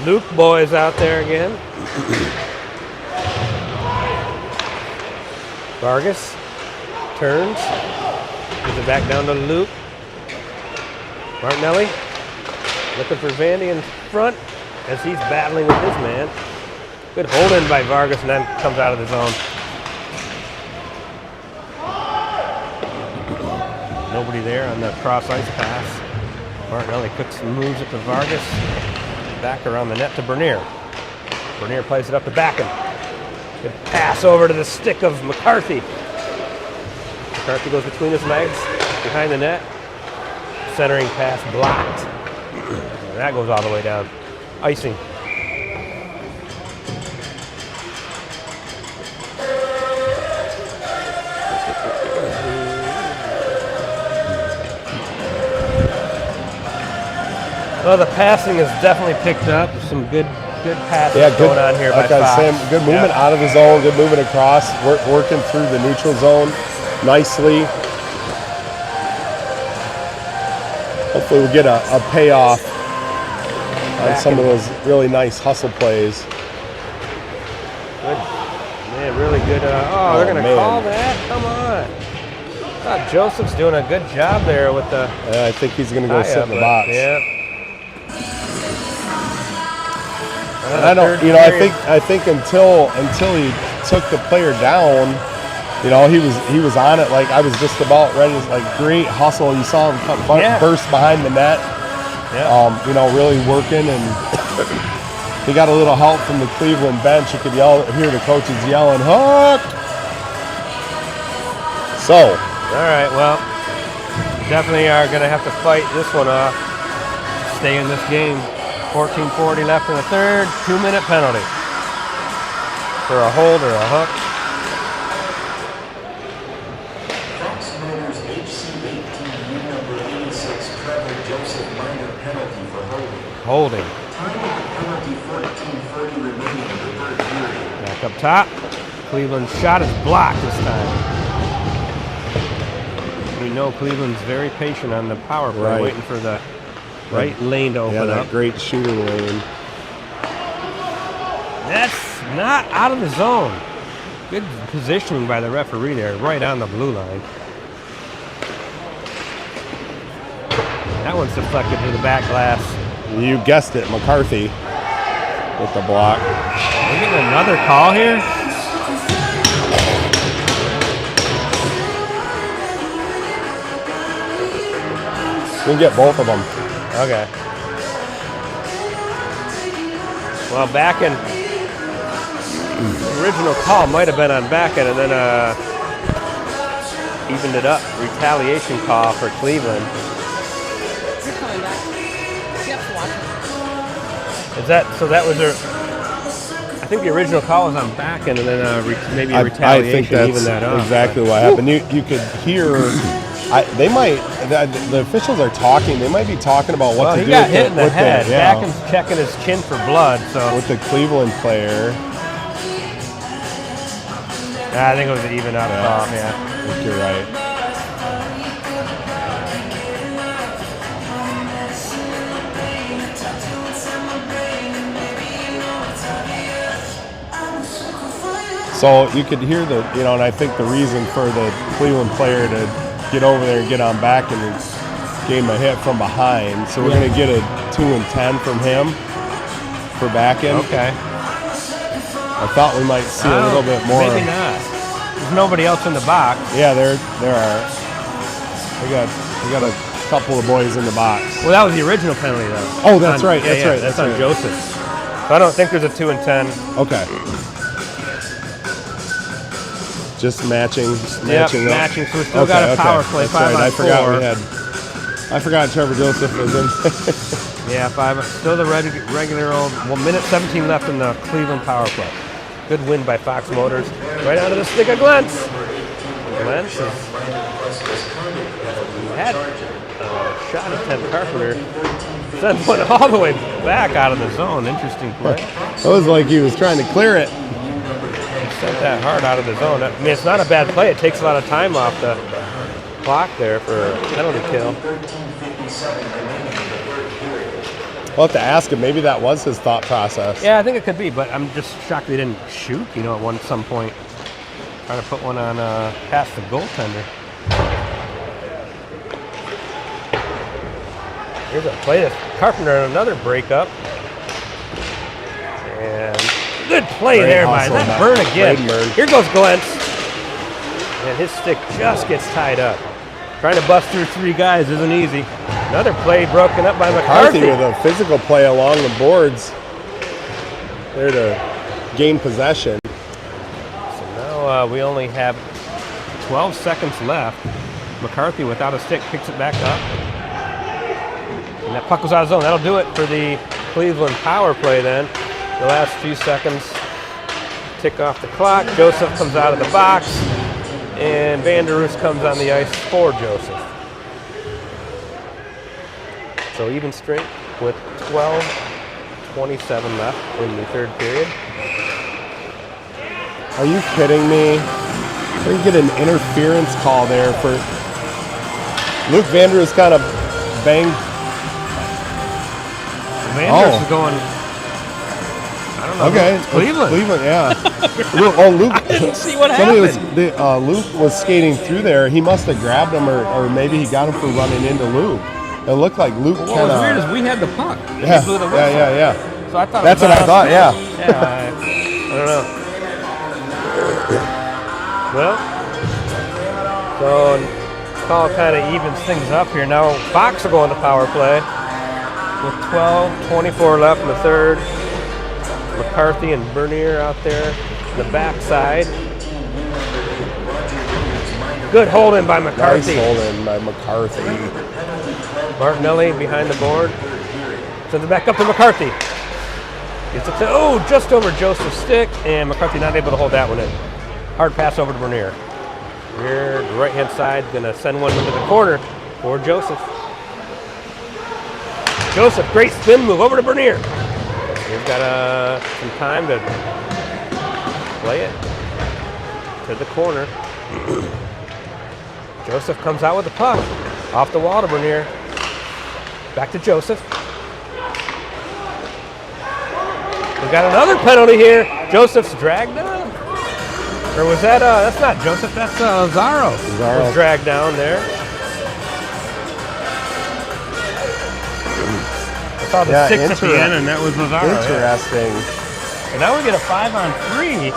Luke boys out there again. Vargas turns, gives it back down to Luke. Martinelli looking for Vandy in front as he's battling with his man. Good hold in by Vargas and then comes out of the zone. Nobody there on the cross ice pass. Martinelli cooks and moves it to Vargas. Back around the net to Bernier. Bernier plays it up to Backen. Good pass over to the stick of McCarthy. McCarthy goes between his legs, behind the net. Centering pass blocked. That goes all the way down. Icing. Well, the passing has definitely picked up. Some good passing going on here by Fox. Good movement out of the zone, good movement across, working through the neutral zone nicely. Hopefully we'll get a payoff on some of those really nice hustle plays. Good. Man, really good. They're going to call that? Come on. I thought Joseph's doing a good job there with the... Yeah, I think he's going to go sit in the box. Yeah. And I think until he took the player down, he was on it. Like I was just about ready. Great hustle. You saw him burst behind the net. Yeah. Really working, and he got a little help from the Cleveland bench. You could hear the coaches yelling, "Hook!" So, all right. Well, definitely are going to have to fight this one off. Stay in this game. 14:40 left in the third. 2-minute penalty for a hold or a hook. Fox Miners HC18U number 86 Trevor Joseph minor penalty for holding. Holding. Time of the penalty 14:40 remaining in the third up top. Cleveland's shot is blocked this time. We know Cleveland's very patient on the power play, Right. waiting for the right lane to Yeah, open that up. great shooting lane. That's not out of the zone. Good positioning by the referee there, right on the blue line. That one's deflected to the back glass. You guessed it, McCarthy with the block. We're getting another call here. You can get both of them. Okay. Well, back in the original call might have been on back end, and then evened it up. Retaliation call for Cleveland. You're coming back. You have to watch it. Is that so? That was their. I think the original call was on back end, and then maybe a I retaliation think that's even that up. exactly what happened. You could hear. They might. The officials are talking. They might be talking about what Well, to he do got with hit in the with head. yeah, Backend's checking his chin for blood. So with the Cleveland player. I think it was an even up Yeah. call. Yeah. I think you're right. So you could hear and I think the reason for the Cleveland player to get over there and get on back and gave him a hit from behind. So we're going to get a 2 and 10 from him for back end. Okay. I thought we might see a little bit more. Maybe not. There's nobody else in the box. Yeah, there are. We got a couple of boys in the box. Well, that was the original penalty, though. Oh, that's right. Yeah, That's right. That's That's on right. Joseph. So I don't think there's a 2 and 10. Okay. Just matching. Yep, up. matching. So we still got a power play, That's 5 right. on I forgot 4. I forgot Trevor Joseph was in. Yeah, 5. Still the regular old. Well, minute 17 left in the Cleveland power play. Good win by Fox Motors. Right onto the stick of Glentz. Glentz had a shot at Ted Carpenter. Sent one all the way back out of the zone. Interesting play. It was like he was trying to clear it. Sent that hard out of the zone. I mean, it's not a bad play. It takes a lot of time off the clock there for a penalty kill. We'll have to ask him. Maybe that was his thought process. Yeah, I think it could be, but I'm just shocked they didn't shoot, at some point. Trying to put one on past the goaltender. Here's a play to Carpenter, another breakup. And good play Great there by hustle that by Burn again. Braden Burn. Here goes Glentz. And his stick just gets tied up. Trying to bust through 3 guys isn't easy. Another play broken up by McCarthy McCarthy. with a physical play along the boards. There to gain possession. So now we only have 12 seconds left. McCarthy without a stick picks it back up. And that puck was out of zone. That'll do it for the Cleveland power play then. The last few seconds tick off the clock. Joseph comes out of the box. And Van der Roos comes on the ice for Joseph. So even strength with 12:27 left in the third period. Are you kidding me? We get an interference call there for Luke Van Der Roos kind of banged. Van der Roos is going. I don't know. Okay, It's Cleveland. Cleveland, yeah. Luke. I didn't see what Somebody happened. Luke was skating through there. He must have grabbed him, or maybe he got him for running into Luke. It looked like Luke What kind was weird of. is we had the puck. Yeah, We blew the whistle. yeah. So I thought That's it was what I on thought. us. Yeah. Yeah, I don't know. Well, so call kind of evens things up here. Now Fox will go on the power play with 12:24 left in the third. McCarthy and Bernier out there in the backside. Good holding by McCarthy. Nice holding by McCarthy. Martinelli behind the board. Sends it back up to McCarthy. Gets it to, just over Joseph's stick, and McCarthy not able to hold that one in. Hard pass over to Bernier. Bernier, the right-hand side, gonna send one into the corner for Joseph. Joseph, great spin move over to Bernier. He's got some time to Play it to the corner. Joseph comes out with the puck. Off the wall to Bernier. Back to Joseph. We got another penalty here. Joseph's dragged down. Or was that, that's not Joseph, that's Zaro. Was dragged down there. I saw the 6 at the end, and that was Lazaro. Interesting. Yeah. And now we get a 5-on-3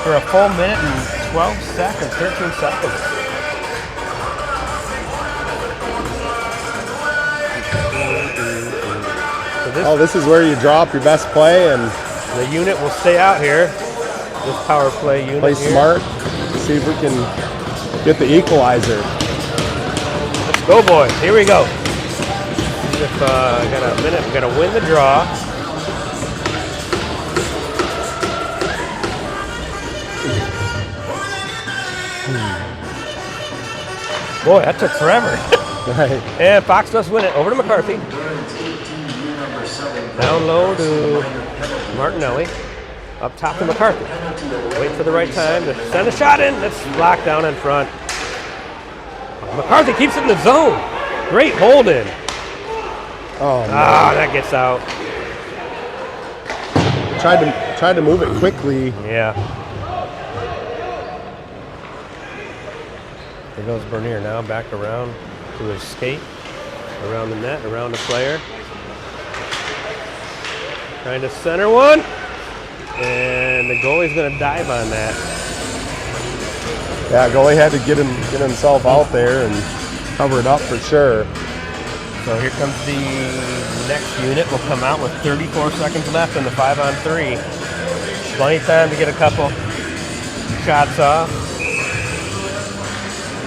for a full minute and 12 seconds, 13 seconds. So this is where you drop your best play and the unit will stay out here. This power play unit. play here. smart. See if we can get the equalizer. Let's go, boys. Here we go. If I got a minute, we got to win the draw. Boy, that took forever. Right. And Fox does win it. Over to McCarthy. Down low to Martinelli. Up top to McCarthy. Wait for the right time to send a shot in. That's blocked down in front. McCarthy keeps it in the zone. Great hold in. Oh, no. That gets out. Tried to move it quickly. Yeah. There goes Bernier now back around to his skate. Around the net, around the player. Trying to center one. And the goalie's going to dive on that. Yeah, goalie had to get himself out there and cover it up for sure. So here comes the next unit. Will come out with 34 seconds left in the 5-on-3. Plenty of time to get a couple shots off.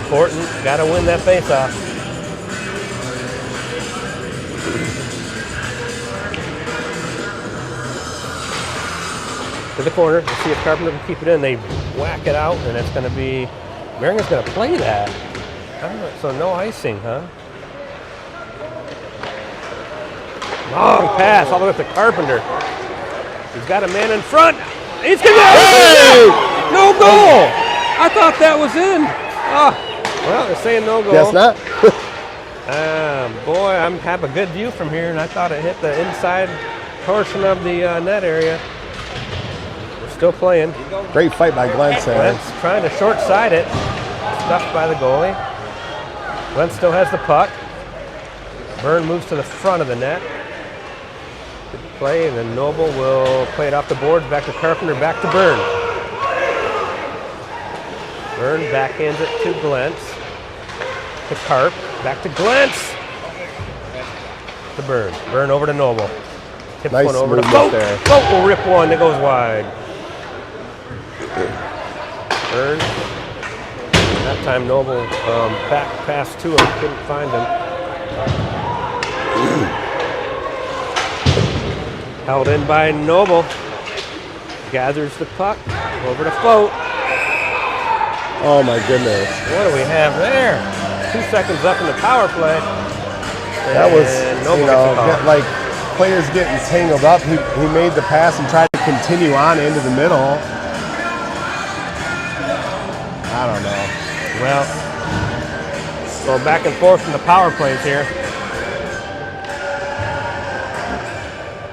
Important. Got to win that face-off. To the corner. Let's see if Carpenter can keep it in. They whack it out, and it's going to be... Maringer's going to play that. I don't know, so no icing, huh? Long pass all the way up to Carpenter. He's got a man in front. He's going to... Hey! No goal! I thought that was in. Oh, well, they're saying no goal. Guess not. Boy, I have a good view from here, and I thought it hit the inside portion of the net area. Still playing. Great fight by Glenn. Glenn's trying to short side it. Stuffed by the goalie. Glenn still has the puck. Byrne moves to the front of the net. Good play, and then Noble will play it off the boards. Back to Carpenter, back to Byrne. Byrne backhands it to Glentz. To Carp. Back to Glentz. To Byrne. Byrne over to Noble. Tips Nice one over to movement Vogt. there. Vogt will rip one that goes wide. Byrne. That time Noble back pass to him. Couldn't find him. Held in by Noble. Gathers the puck. Over to Vogt. Oh my goodness. What do we have there? 2 seconds up in the power play. That was, And Noble gets a call. like players getting tangled up. He made the pass and tried to continue on into the middle. I don't know. Well, going back and forth in the power plays here.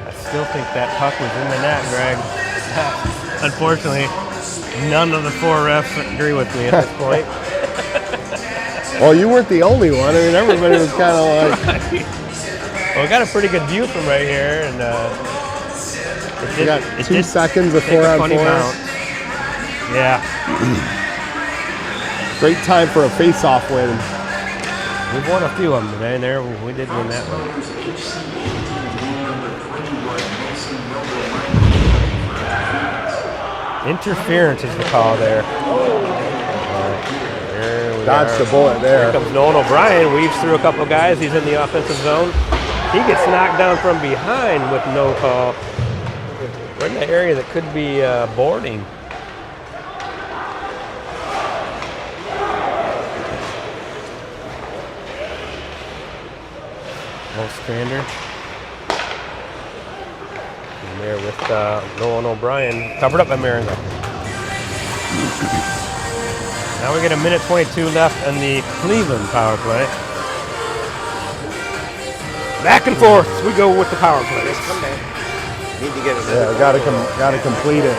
I still think that puck was in the net, Greg. Unfortunately, none of the 4 refs agree with me at this point. Well, you weren't the only one. I mean, everybody was kind of like... Well, we got a pretty good view from right here, and We got 2 seconds of 4-on-4. Yeah. Great time for a face-off win. We've won a few of them today, and there we did win that one. Interference is the call there. There we Dodged are. the bullet there. Here comes Nolan O'Brien, weaves through a couple guys. He's in the offensive zone. He gets knocked down from behind with no call. We're in the area that could be boarding. Strander. And there with Nolan O'Brien, covered up by Maringer. Now we get a minute 22 left in the Cleveland power play. Back and forth, we go with the power play. Need to get it. Yeah, gotta complete it.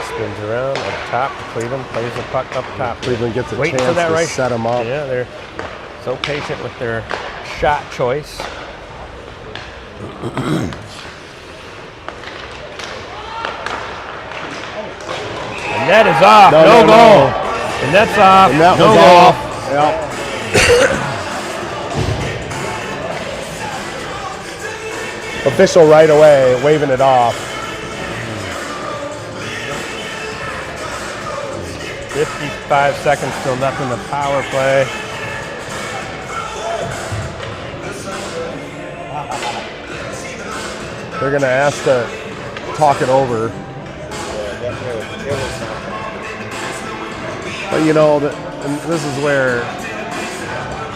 Spins around up top. Cleveland plays the puck up top. Cleveland gets a Waiting chance for that to right. set them up. Yeah, they're so patient with their shot choice. The net is off. No goal. The net's off. And that no was goal. off. Yep. Official right away, waving it off. 55 seconds still left in the power play. They're gonna ask to talk it over. But you know, and this is where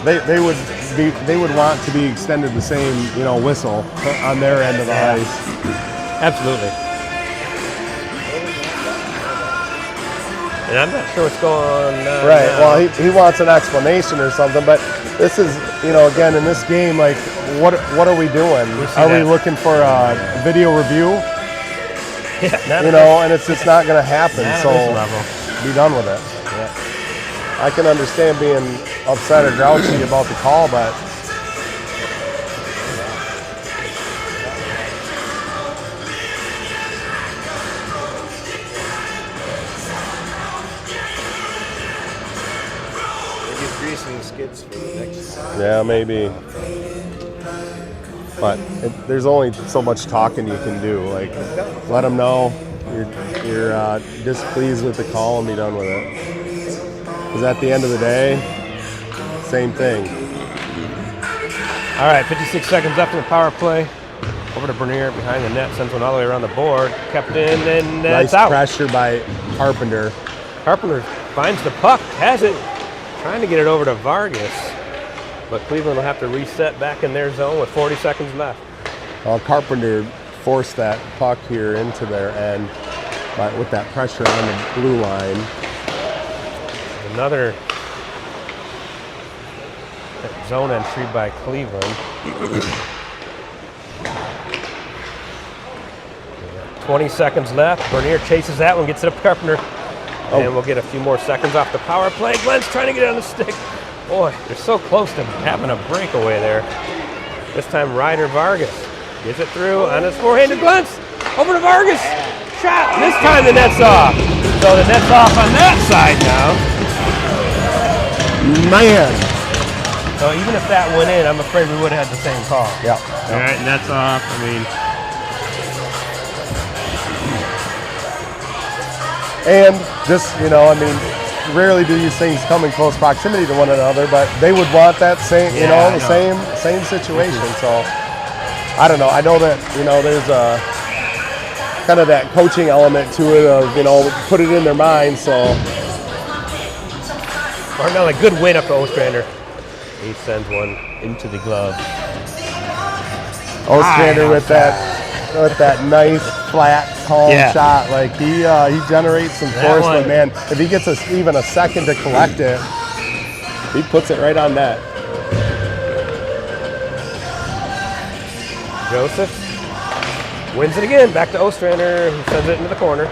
they would want to be extended the same, you know, whistle on their end of the ice. Absolutely. And I'm not sure what's going on. Right. now. Well, he wants an explanation or something. But this is, you know, again in this game, like, what are we doing? see Are that. we looking for a video review? Yeah, not You at know, and it's just not going to happen. Not at So this level. be done with it. Yeah. I can understand being upset or grouchy about the call, but Maybe greasing the skids for the next. yeah, maybe. But there's only so much talking you can do. Like, let them know you're displeased with the call and be done with it. Because at the end of the day, same thing. All right, 56 seconds left in the power play. Over to Bernier behind the net, sends one all the way around the board. Kept in, and Nice it's out. pressure by Carpenter. Carpenter finds the puck, has it, trying to get it over to Vargas. But Cleveland will have to reset back in their zone with 40 seconds left. Carpenter forced that puck here into their end, but with that pressure on the blue line. Another zone entry by Cleveland. 20 seconds left. Bernier chases that one, gets it up to Carpenter. Oh. And we'll get a few more seconds off the power play. Glenn's trying to get it on the stick. Boy, they're so close to having a breakaway there. This time Ryder Vargas gets it through on his forehanded glance. Over to Vargas. Shot. This time the net's off. So the net's off on that side now. Man. So even if that went in, I'm afraid we would have had the same call. Yeah. All right, net's off. I mean, And just, you know, I mean, rarely do these things come in close proximity to one another, but they would want that same, you Yeah, know, I the know. same situation. So I don't know. I know that, you know, there's a kind of that coaching element to it of, you know, put it in their mind. So Martinelli, good win up to Ostrander. He sends one into the glove. Ostrander with that nice flat calm Yeah. shot, like he generates some That force, one. but man, if he gets even a second to collect it, he puts it right on net. Joseph wins it again. Back to Ostrander, who sends it into the corner.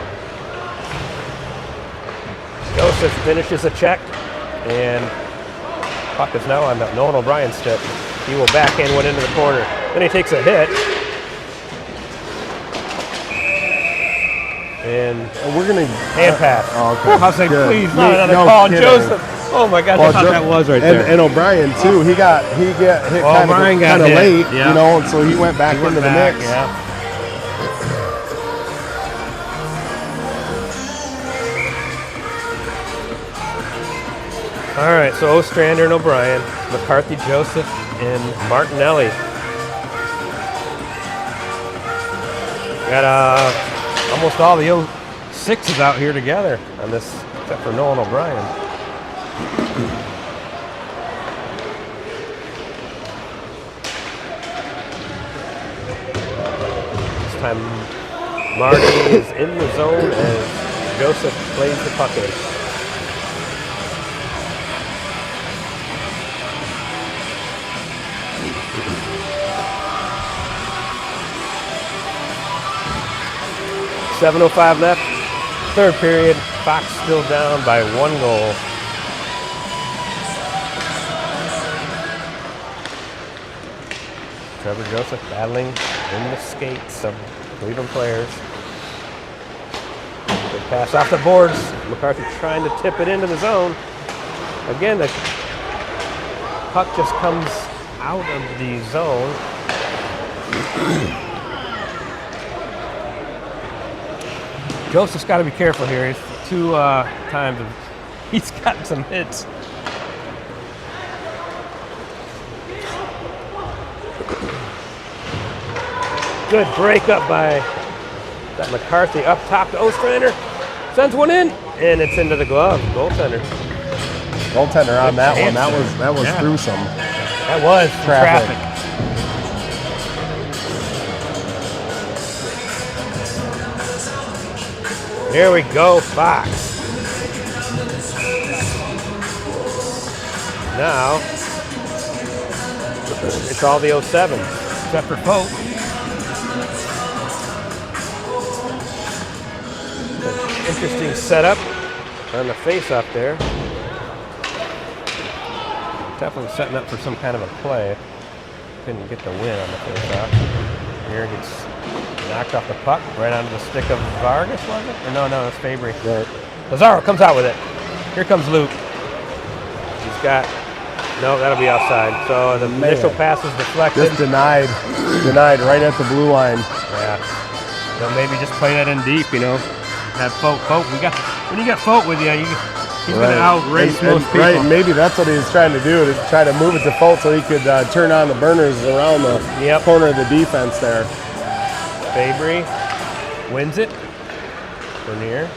Joseph finishes a check, and puck is now on Nolan O'Brien's stick. He will backhand one into the corner. Then he takes a hit. And We're gonna hand pass. Oh, okay. I was like, Good. please, not another No call. kidding. Joseph. Oh my gosh, I thought that was right and, there. And O'Brien too. He got hit O'Brien got kind of hit, late, yeah. you know, and so he went back He went into back, the mix. yeah. All right, so Ostrander and O'Brien, McCarthy, Joseph, and Martinelli. Got almost all the 06s out here together on this except for Nolan O'Brien. This time Marty is in the zone as Joseph plays the puck in. .7:05 left, third period. Fox still down by 1 goal. Trevor Joseph battling in the skates of Cleveland players. Good pass off the boards. McCarthy trying to tip it into the zone. Again, the puck just comes out of the zone. Joseph's got to be careful here. He's 2 times he's gotten some hits. Good breakup by that McCarthy up top to Ostrander. Sends one in, and it's into the glove. Goaltender. Goaltender on that one. That was through some. That was traffic. Here we go, Fox. Now, it's all the 07, except for Pope. Interesting setup on the face-up there. Definitely setting up for some kind of a play. Couldn't get the win on the face-off. Here gets knocked off the puck right onto the stick of Vargas, was it? Or no, it's Fabry. Right. Lazaro comes out with it. Here comes Luke. He's got, no, that'll be outside. So the initial pass is deflected. Just denied right at the blue line. Yeah. So maybe just play that in deep, you know. Have Fote. When you got Fote with you, he's going to outrace most people. Right, maybe that's what he was trying to do, to try to move it to Fote so he could turn on the burners around the corner of the defense there. Fabry wins it. Bernier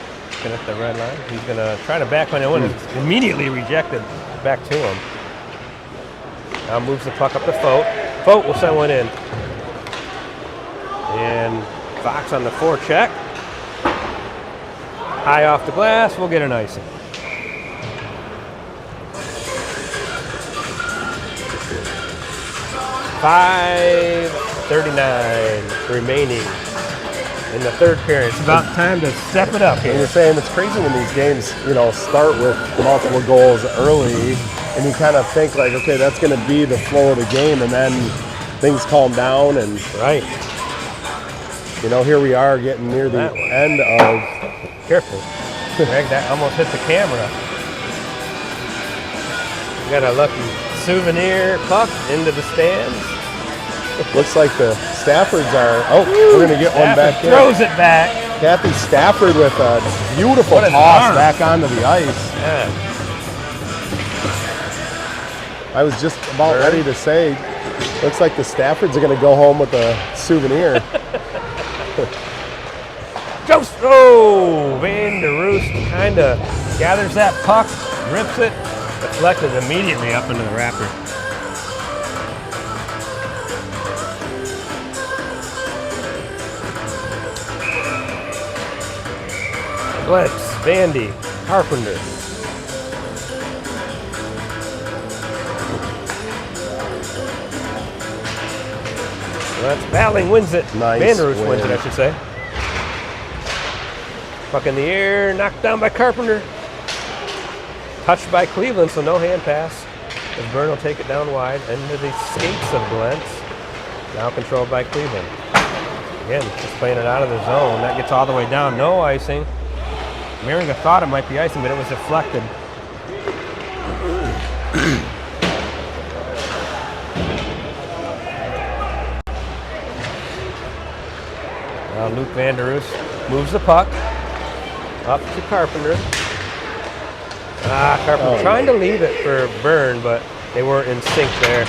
at the red line. He's going to try to backline it. It's immediately rejected back to him. Now moves the puck up to Fote. Fote will send one in. And Fox on the forecheck. High off the glass. We'll get an icing. .5:39 remaining in the third period. It's about time to step it up here. And you're saying it's crazy when these games, start with multiple goals early, and you kind of think like, okay, that's going to be the flow of the game, and then things calm down, and right. Here we are getting near the end of. Careful, Greg, that almost hit the camera. We got a lucky souvenir puck into the stands. Looks like the Staffords are. Oh, we're going to get one back in. Throws it back. Kathy Stafford with a beautiful toss back onto the ice. Yeah. I was just about ready to say, looks like the Staffords are going to go home with a souvenir. Van der Roost kind of gathers that puck, rips it, deflected immediately up into the wrapper. Glitz, Vandy, Carpenter. So that's Battling wins it. Nice Van der Roost win. wins it, I should say. Puck in the air, knocked down by Carpenter. Touched by Cleveland, so no hand pass. As Byrne will take it down wide into the skates of Glentz. Now controlled by Cleveland. Again, just playing it out of the zone. That gets all the way down, no icing. Maringa thought it might be icing, but it was deflected. Now Luke Van der Roost moves the puck up to Carpenter. Carpenter trying to leave it for Byrne, but they weren't in sync there.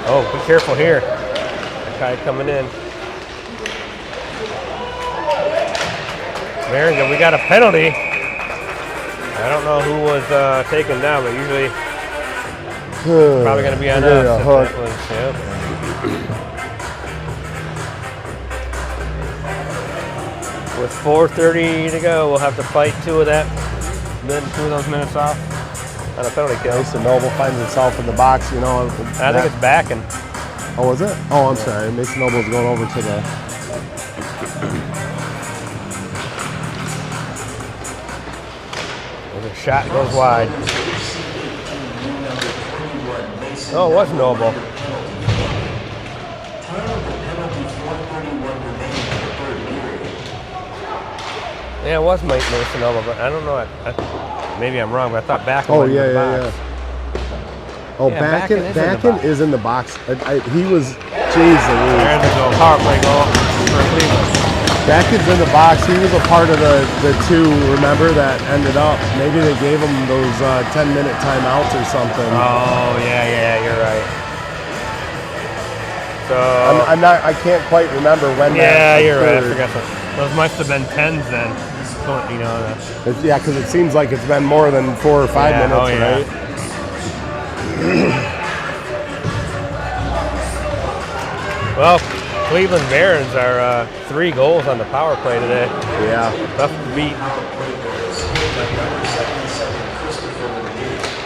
Oh, be careful here. That guy coming in. Maringa, we got a penalty. I don't know who was taken down, but usually probably going to be on We're getting us. a if hook. that was- yep. With 4:30 to go, we'll have to fight two of those minutes off on a penalty kill. Mason Noble finds himself in the box, you know. I think it's backing. Oh, was it? Oh, I'm sorry. Mason Noble's going over to the. There's a shot goes wide. Oh, it was Noble. Time of the penalty 4:31 remaining in the third period. Yeah, it was Mason Noble, but I don't know. Maybe I'm wrong, but I thought backing Oh, went in yeah, the yeah, box. yeah. Oh, Yeah, Backen Backen is in the box. is in the box. He was, jeez Louise. There's the goal. Power play goal for Cleveland. Backen's in the box. He was a part of the two, remember, that ended up. Maybe they gave him those 10-minute timeouts or something. Oh, yeah, you're right. So, I can't quite remember when yeah, that you're right. I occurred. forgot that. Those must have been 10s then. You know, Yeah, because it seems like it's been more than 4 or 5 Yeah, minutes, oh, yeah. right? well, Cleveland Barons are 3 goals on the power play today. Yeah. Tough to beat.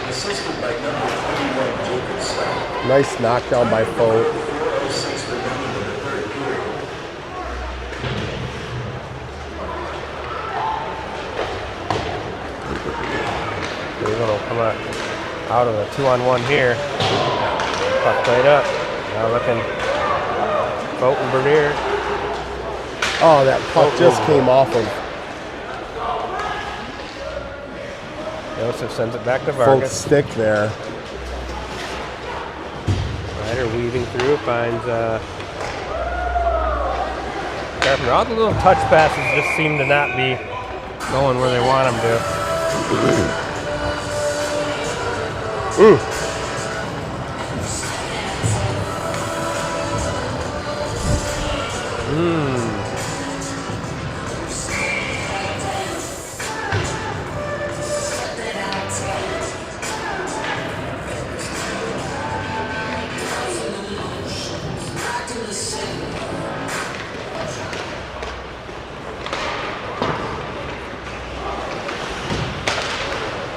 Assisted by number 21, Jacob Slack. Nice knockdown by Fote. 4:06 remaining in the third period. Cleveland will come out of the 2-on-1 here. Puck played up. Now looking. Fote and Bernier. Oh, that puck just came off of Joseph sends it back to Fote's Vargas. stick there. Ryder weaving through, finds Carpenter. All the little touch passes just seem to not be going where they want them to.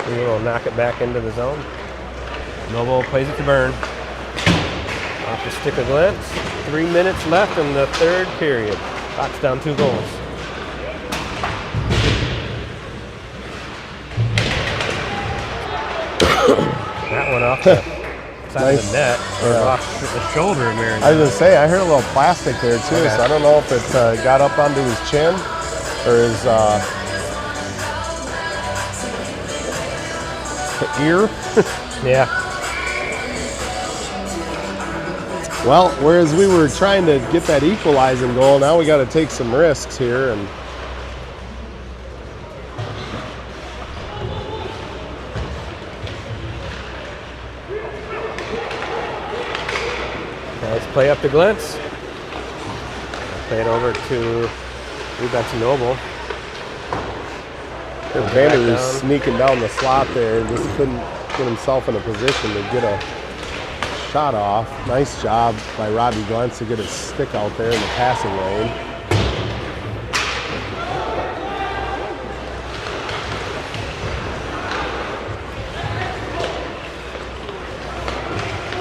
He will knock it back into the zone. Noble plays it to Byrne. Off the stick of Glentz. 3 minutes left in the third period. Fox down 2 goals. That one off the side of the net, or Yeah. off the shoulder of Marion. I was gonna say, I heard a little plastic there too, Okay. so I don't know if it got up onto his chin or his ear. Yeah. Well, whereas we were trying to get that equalizing goal, now we got to take some risks here. And Nice play up to Glentz. Play it over to that's Noble. Vander down. sneaking down the slot there and just couldn't get himself in a position to get a shot off. Nice job by Robbie Glentz to get his stick out there in the passing lane.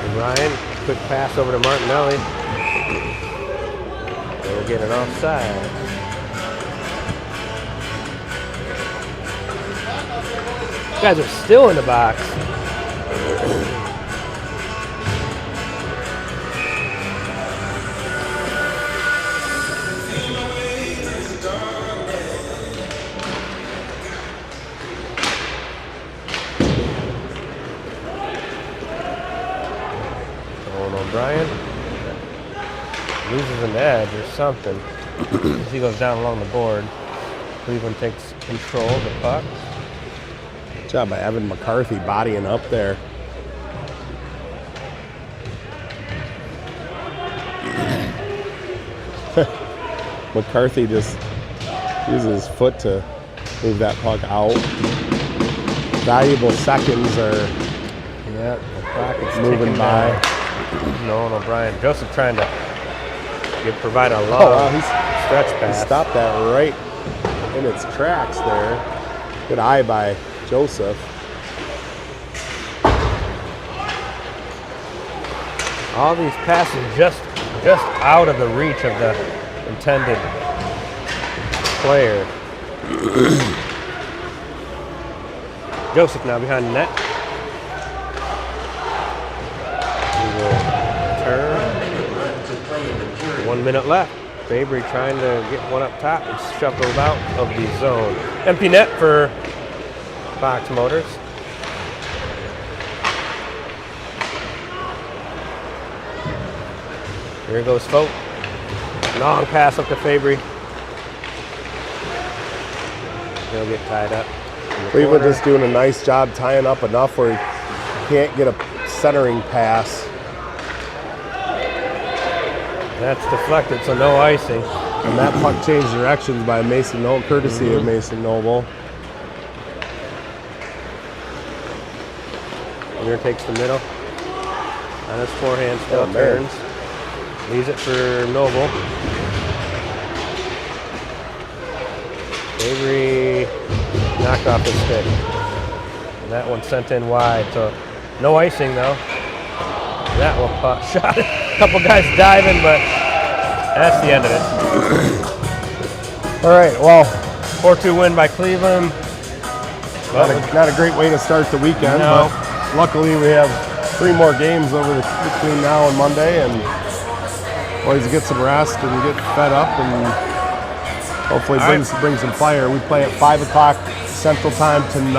And Ryan, quick pass over to Martinelli. They will get an offside. Guys are still in the box. Owen O'Brien loses an edge or something as he goes down along the board. Cleveland takes control of the puck. Good job by Evan McCarthy bodying up there. McCarthy just uses his foot to move that puck out. valuable seconds are Yeah, the clock is moving ticking by. down. Nolan O'Brien. Joseph trying to provide a long Oh, wow, he's stretch he pass. stopped that right in its tracks there. Good eye by Joseph. All these passes just out of the reach of the intended player. Joseph now behind the net. He will turn. 1 minute left. Fabry trying to get one up top and shuffled out of the zone. Empty net for Fox Motors. Here goes Fote. Long pass up to Fabry. He'll get tied up. in the Cleveland corner. just doing a nice job tying up enough where he can't get a centering pass. That's deflected, so no icing. And that puck changed directions by Mason Noble, courtesy of Mason Noble. Winner takes the middle. On his forehand, still Oh, man. turns. Leaves it for Noble. Avery knocked off his stick. And that one sent in wide, so no icing though. That one puck shot. A couple guys diving, but that's the end of it. All right, well, 4-2 win by Cleveland. not a great way to start the weekend, No. but luckily we have 3 more games between now and Monday, and boys get some rest and get fed up, and hopefully All right. bring some fire. We play at 5 o'clock Central Time tonight.